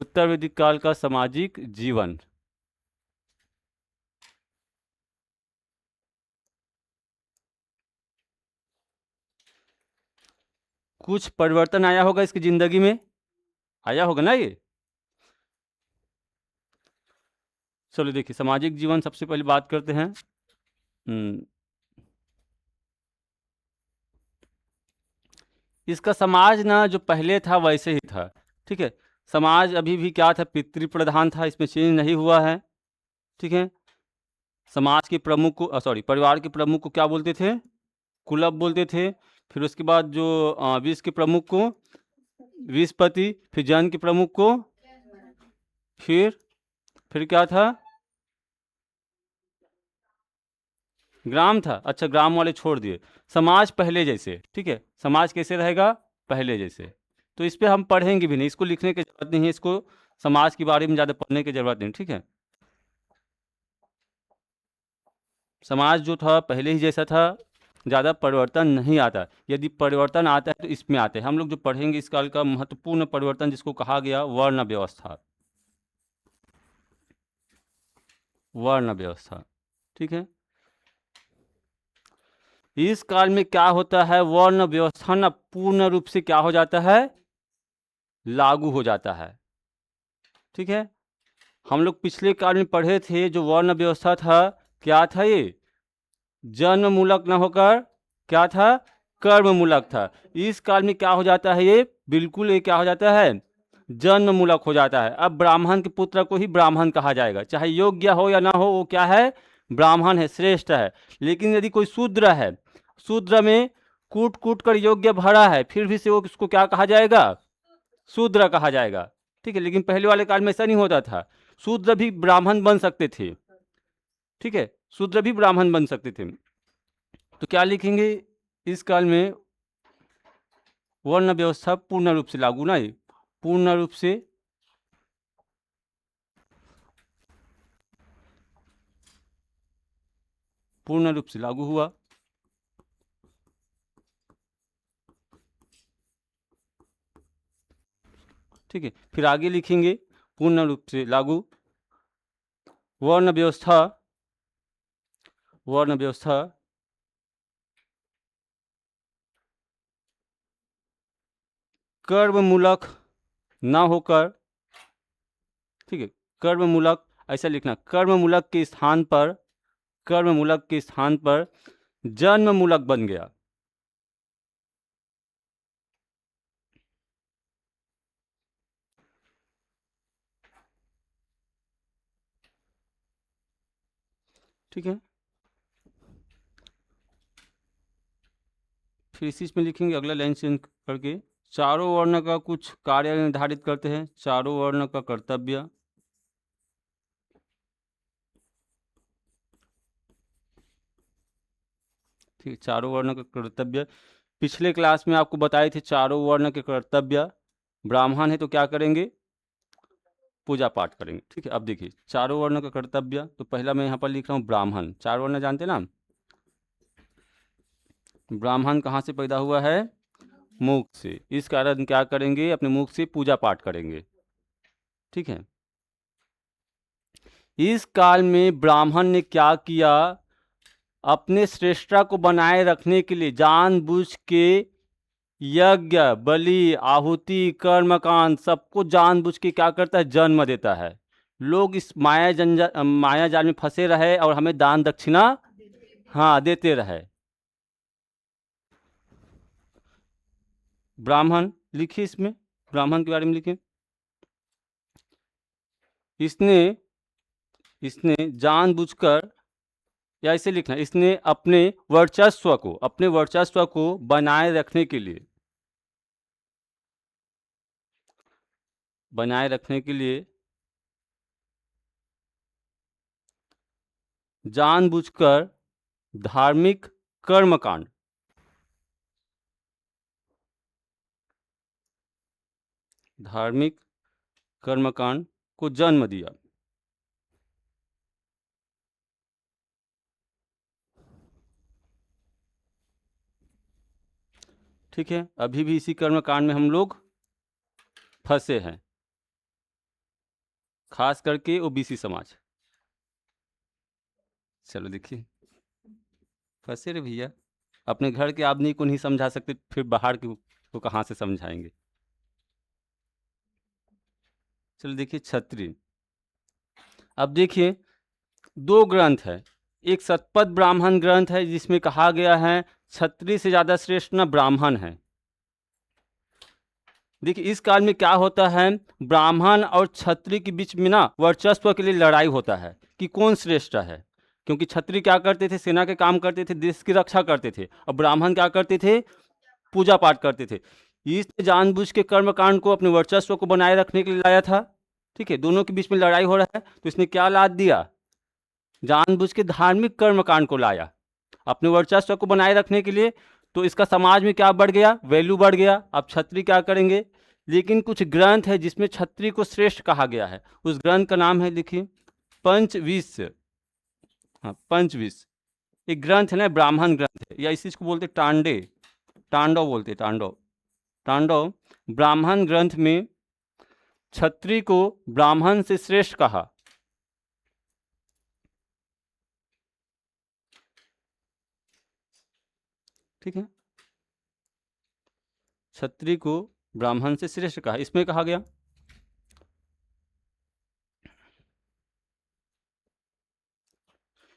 उत्तर वैदिक काल का सामाजिक जीवन, कुछ परिवर्तन आया होगा इसकी जिंदगी में, आया होगा ना ये। चलो देखिए सामाजिक जीवन सबसे पहले बात करते हैं। इसका समाज ना जो पहले था वैसे ही था, ठीक है। समाज अभी भी क्या था, पितृ प्रधान था, इसमें चेंज नहीं हुआ है, ठीक है। समाज के प्रमुख को सॉरी परिवार के प्रमुख को क्या बोलते थे, कुलप बोलते थे। फिर उसके बाद जो विष के प्रमुख को विषपति, फिर जन के प्रमुख को फिर क्या था, ग्राम था। अच्छा ग्राम वाले छोड़ दिए, समाज पहले जैसे, ठीक है। समाज कैसे रहेगा, पहले जैसे। तो इस पर हम पढ़ेंगे भी नहीं, इसको लिखने की जरूरत नहीं है, इसको समाज के बारे में ज़्यादा पढ़ने की जरूरत नहीं, ठीक है। समाज जो था पहले ही जैसा था, ज़्यादा परिवर्तन नहीं आता। यदि परिवर्तन आता है तो इसमें आते हैं। हम लोग जो पढ़ेंगे इस काल का महत्वपूर्ण परिवर्तन जिसको कहा गया वर्ण व्यवस्था, वर्ण व्यवस्था, ठीक है। इस काल में क्या होता है, वर्ण व्यवस्था ना पूर्ण रूप से क्या हो जाता है, लागू हो जाता है, ठीक है। हम लोग पिछले काल में पढ़े थे जो वर्ण व्यवस्था था, क्या था ये, जन्म मूलक न होकर क्या था, कर्म मूलक था। इस काल में क्या हो जाता है, ये बिल्कुल ये क्या हो जाता है, जन्म मूलक हो जाता है। अब ब्राह्मण के पुत्र को ही ब्राह्मण कहा जाएगा, चाहे योग्य हो या ना हो, वो क्या है, ब्राह्मण है, श्रेष्ठ है। लेकिन यदि कोई शूद्र है, शूद्र में कूट कूट कर योग्य भरा है, फिर भी से वो उसको क्या कहा जाएगा, शूद्र कहा जाएगा, ठीक है। लेकिन पहले वाले काल में ऐसा नहीं होता था, शूद्र भी ब्राह्मण बन सकते थे, ठीक है, शूद्र भी ब्राह्मण बन सकते थे। तो क्या लिखेंगे, इस काल में वर्ण व्यवस्था पूर्ण रूप से लागू, ना पूर्ण रूप से लागू हुआ, ठीक है। फिर आगे लिखेंगे पूर्ण रूप से लागू वर्ण व्यवस्था, वर्ण व्यवस्था कर्म मूलक ना होकर, ठीक है, कर्म मूलक, ऐसा लिखना, कर्म मूलक के स्थान पर, कर्म मूलक के स्थान पर जन्म मूलक बन गया, ठीक है। फिर इसी में लिखेंगे अगला लाइन चेंज करके, चारों वर्ण का कुछ कार्य निर्धारित करते हैं, चारों वर्ण का कर्तव्य, ठीक है, चारों वर्ण का कर्तव्य। पिछले क्लास में आपको बताए थे चारों वर्ण के कर्तव्य, ब्राह्मण है तो क्या करेंगे, पूजा पाठ करेंगे, ठीक है। अब देखिए चारों वर्ण का कर्तव्य, तो पहला मैं यहाँ पर लिख रहा हूँ ब्राह्मण, चार वर्ण जानते ना, ब्राह्मण कहाँ से पैदा हुआ है, मुख से, इस कारण क्या करेंगे, अपने मुख से पूजा पाठ करेंगे, ठीक है। इस काल में ब्राह्मण ने क्या किया, अपने श्रेष्ठता को बनाए रखने के लिए जानबूझ के यज्ञ बलि आहुति कर्मकांड सबको जानबूझ के क्या करता है, जन्म देता है। लोग इस माया जाल में फंसे रहे और हमें दान दक्षिणा हाँ देते रहे। ब्राह्मण लिखिए, इसमें ब्राह्मण के बारे में लिखिए, इसने इसने जानबूझकर, या इसे लिखना, इसने अपने वर्चस्व को बनाए रखने के लिए, बनाए रखने के लिए जानबूझकर धार्मिक कर्मकांड धार्मिक कर्मकांड को जन्म दिया। ठीक है, अभी भी इसी कर्मकांड में हम लोग फंसे हैं, खास करके ओबीसी समाज। चलो देखिए, फंसे रे भैया, अपने घर के आदमी को नहीं समझा सकते, फिर बाहर को कहाँ से समझाएंगे। चलो देखिए, क्षत्रिय। अब देखिए, दो ग्रंथ है, एक शतपथ ब्राह्मण ग्रंथ है जिसमें कहा गया है क्षत्रिय से ज्यादा श्रेष्ठ ना ब्राह्मण है। देखिए, इस काल में क्या होता है, ब्राह्मण और क्षत्रिय के बीच में ना वर्चस्व के लिए लड़ाई होता है कि कौन श्रेष्ठ है। क्योंकि क्षत्रिय क्या करते थे, सेना के काम करते थे, देश की रक्षा करते थे, और ब्राह्मण क्या करते थे, पूजा पाठ करते थे। इसने जानबूझ के कर्मकांड को अपने वर्चस्व को बनाए रखने के लिए लाया था। ठीक है, दोनों के बीच में लड़ाई हो रहा है, तो इसने क्या लाद दिया, जानबूझ के धार्मिक कर्मकांड को लाया अपने वर्चस्व को बनाए रखने के लिए। तो इसका समाज में क्या बढ़ गया, वैल्यू बढ़ गया। अब क्षत्रिय क्या करेंगे, लेकिन कुछ ग्रंथ है जिसमें क्षत्रिय को श्रेष्ठ कहा गया है। उस ग्रंथ का नाम है, लिखिए, पंचविश। हाँ, पंचविश एक ग्रंथ है ना, ब्राह्मण ग्रंथ है, या इस चीज को बोलते तांडव बोलते, तांडव ब्राह्मण ग्रंथ में क्षत्रिय को ब्राह्मण से श्रेष्ठ कहा। ठीक है, क्षत्रिय को ब्राह्मण से श्रेष्ठ कहा, इसमें कहा गया।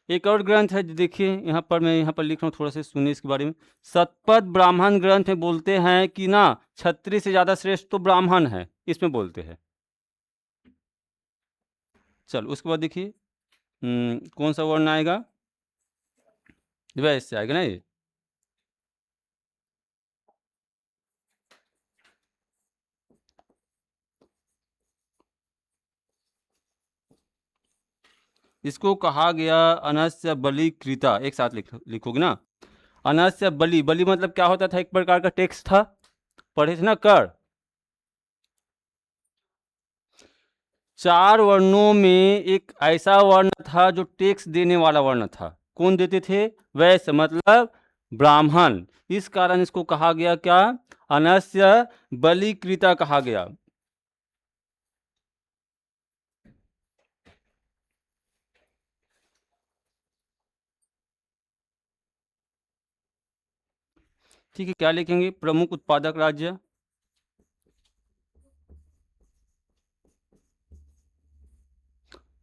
एक और ग्रंथ है, देखिए यहाँ पर, मैं यहाँ पर लिख रहा हूँ, थोड़ा सा सुनिए इसके बारे में। शतपथ ब्राह्मण ग्रंथ में बोलते हैं कि ना क्षत्रिय से ज्यादा श्रेष्ठ तो ब्राह्मण है, इसमें बोलते हैं। चलो उसके बाद देखिए, कौन सा वर्ण आएगा, वैश्य आएगा ना ये। इसको कहा गया अनस्य बलि कृता, एक साथ लिखोगे ना, अनस्य बलि। बलि मतलब क्या होता था, एक प्रकार का टैक्स था, पढ़े थे ना, कर। चार वर्णों में एक ऐसा वर्ण था जो टैक्स देने वाला वर्ण था। कौन देते थे, वैश्य मतलब ब्राह्मण। इस कारण इसको कहा गया क्या, अनस्य बलिकृता कहा गया। ठीक है, क्या लिखेंगे, प्रमुख उत्पादक राज्य,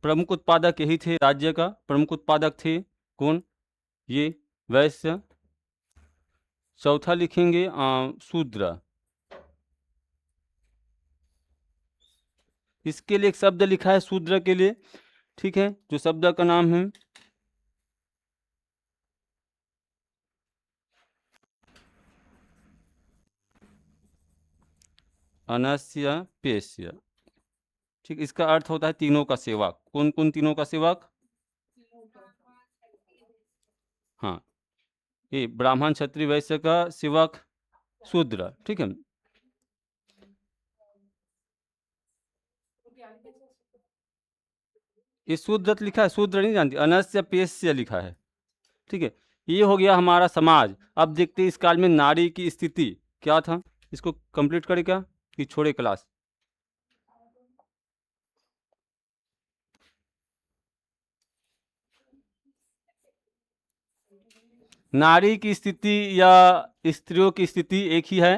प्रमुख उत्पादक यही थे, राज्य का प्रमुख उत्पादक थे कौन, ये वैश्य। चौथा लिखेंगे शूद्र। इसके लिए एक शब्द लिखा है शूद्र के लिए, ठीक है, जो शब्द का नाम है अनस्य पेश्य। ठीक, इसका अर्थ होता है तीनों का सेवक। कौन कौन तीनों का सेवक, हाँ, ये ब्राह्मण क्षत्रिय वैश्य का सेवक शूद्र। ठीक है, ये शूद्र लिखा है, शूद्र नहीं जानती, अनस्य पेश्य लिखा है। ठीक है, ये हो गया हमारा समाज। अब देखते हैं इस काल में नारी की स्थिति क्या था। इसको कंप्लीट करें क्या कि छोड़े क्लास। नारी की स्थिति या स्त्रियों की स्थिति एक ही है।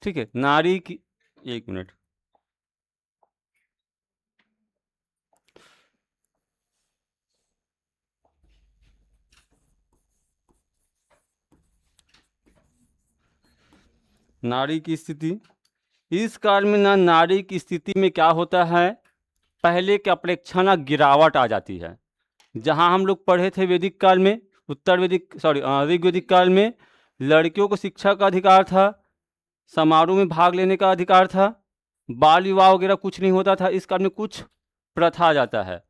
ठीक है, नारी की, एक मिनट, नारी की स्थिति इस काल में ना, नारी की स्थिति में क्या होता है, पहले की अपेक्षा ना गिरावट आ जाती है। जहां हम लोग पढ़े थे वैदिक काल में, ऋग्वेदिक काल में लड़कियों को शिक्षा का अधिकार था, समारोह में भाग लेने का अधिकार था, बाल विवाह वगैरह कुछ नहीं होता था, इस कारण में कुछ प्रथा आ जाता है।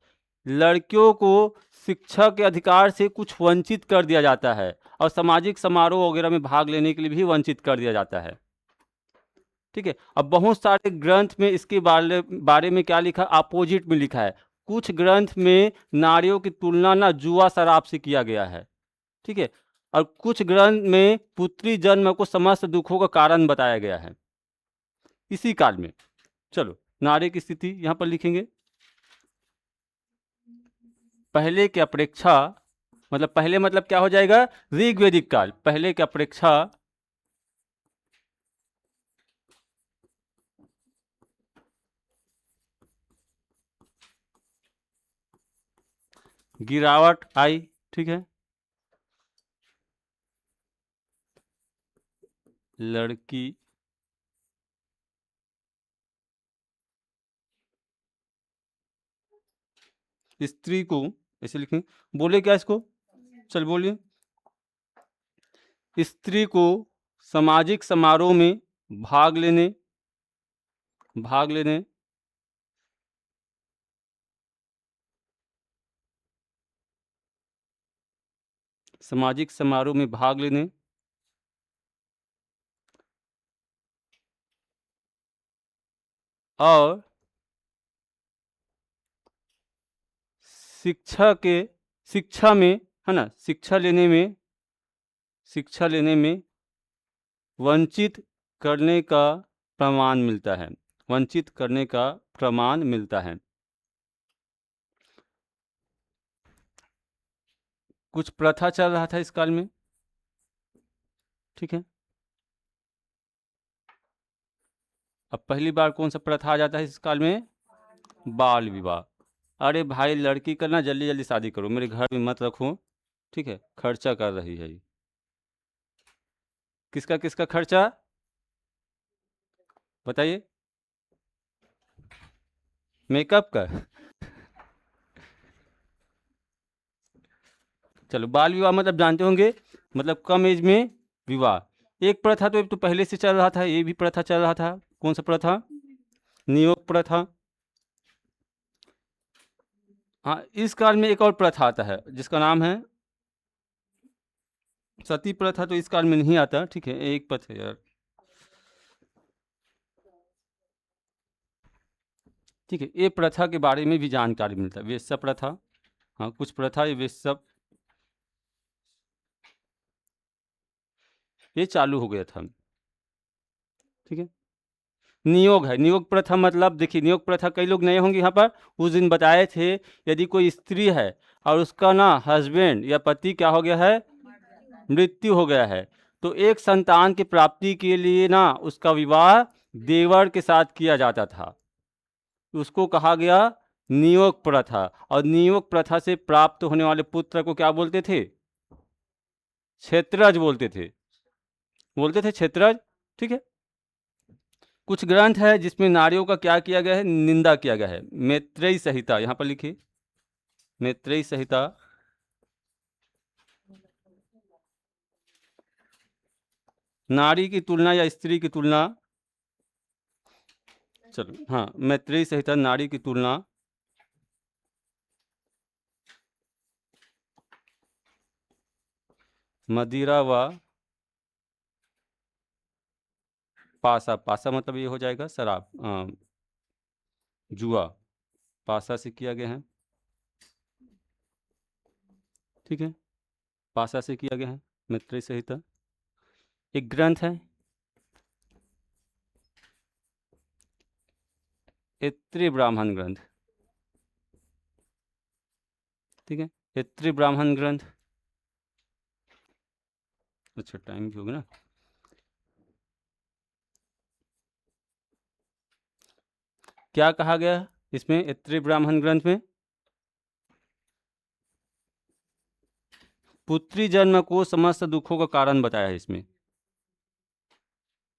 लड़कियों को शिक्षा के अधिकार से कुछ वंचित कर दिया जाता है और सामाजिक समारोह वगैरह में भाग लेने के लिए भी वंचित कर दिया जाता है। ठीक है। अब बहुत सारे ग्रंथ में इसके बारे में क्या लिखा, अपोजिट में लिखा है। कुछ ग्रंथ में नारियों की तुलना ना जुआ शराब से किया गया है। ठीक है। और कुछ ग्रंथ में पुत्री जन्म को समस्त दुखों का कारण बताया गया है। इसी काल में चलो नारी की स्थिति यहां पर लिखेंगे। पहले की अपेक्षा, मतलब पहले मतलब क्या हो जाएगा, ऋग्वैदिक काल, पहले की अपेक्षा गिरावट आई। ठीक है। लड़की स्त्री को, ऐसे लिखें, बोले क्या इसको, चल बोलिए। स्त्री को सामाजिक समारोह में भाग लेने भाग लेने सामाजिक समारोह में भाग लेने और शिक्षा में, है ना, शिक्षा लेने में वंचित करने का प्रमाण मिलता है, वंचित करने का प्रमाण मिलता है। कुछ प्रथा चल रहा था इस काल में। ठीक है। अब पहली बार कौन सा प्रथा आ जाता है इस काल में, बाल विवाह। अरे भाई लड़की करना, जल्दी जल्दी शादी करो, मेरे घर में मत रखो। ठीक है। खर्चा कर रही है ये। किसका किसका खर्चा बताइए, मेकअप का। चलो बाल विवाह मतलब जानते होंगे, मतलब कम एज में विवाह। एक प्रथा तो पहले से चल रहा था, ये भी प्रथा चल रहा था। कौन सा प्रथा, नियोग प्रथा। हाँ, इस काल में एक और प्रथा आता है जिसका नाम है सती प्रथा, तो इस काल में नहीं आता। ठीक है, एक प्रथा यार। ठीक है, ये प्रथा के बारे में भी जानकारी मिलता है, वेश्या प्रथा। हाँ, कुछ प्रथा ये वेश्या, ये चालू हो गया था। ठीक है। नियोग है, नियोग प्रथा मतलब देखिए, नियोग प्रथा कई लोग नए होंगे यहाँ पर। उस दिन बताए थे, यदि कोई स्त्री है और उसका ना हस्बैंड या पति क्या हो गया है, मृत्यु हो गया है, तो एक संतान की प्राप्ति के लिए ना उसका विवाह देवर के साथ किया जाता था। उसको कहा गया नियोग प्रथा। और नियोग प्रथा से प्राप्त होने वाले पुत्र को क्या बोलते थे, क्षेत्रज बोलते थे क्षेत्रज। ठीक है। कुछ ग्रंथ है जिसमें नारियों का क्या किया गया है, निंदा किया गया है। मैत्रेयी संहिता, यहाँ पर लिखिए, मैत्रेयी संहिता। नारी की तुलना या स्त्री की तुलना, चलो हाँ, मैत्रेयी संहिता, नारी की तुलना मदिरा व पासा, पासा मतलब ये हो जाएगा शराब, जुआ, पासा से किया गया है। ठीक है, पासा से किया गया है, मैत्रेयी संहिता। एक ग्रंथ है ऐत्रेय ब्राह्मण ग्रंथ। ठीक है, ऐत्रेय ब्राह्मण ग्रंथ। अच्छा टाइम भी होगा ना। क्या कहा गया इसमें, ऐत्रेय ब्राह्मण ग्रंथ में, पुत्री जन्म को समस्त दुखों का कारण बताया है इसमें।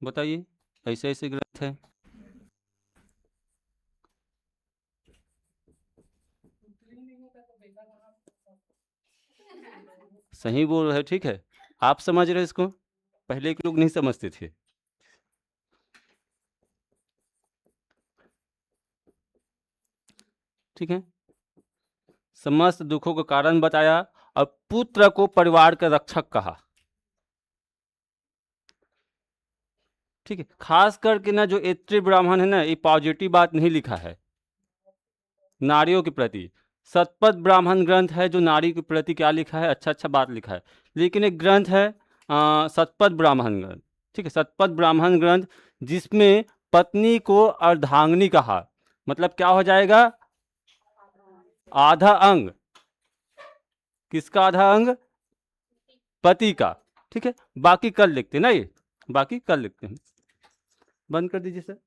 बताइए, ऐसे ऐसे ग्रंथ है। सही बोल रहे हो। ठीक है, आप समझ रहे हो इसको, पहले के लोग नहीं समझते थे। ठीक है, समस्त दुखों का कारण बताया और पुत्र को परिवार का रक्षक कहा। ठीक है, खास करके ना जो ऐत्रेय ब्राह्मण है ना, ये पॉजिटिव बात नहीं लिखा है नारियों के प्रति। सतपथ ब्राह्मण ग्रंथ है जो नारी के प्रति क्या लिखा है, अच्छा अच्छा बात लिखा है। लेकिन एक ग्रंथ है सतपथ ब्राह्मण ग्रंथ, ठीक है, सतपथ ब्राह्मण ग्रंथ, जिसमें पत्नी को अर्धांगिनी कहा। मतलब क्या हो जाएगा, आधा अंग। किसका आधा अंग, पति का। ठीक है, बाकी कल लिखते हैं ना, ये बाकी कल लिखते हैं। बंद कर दीजिए सर।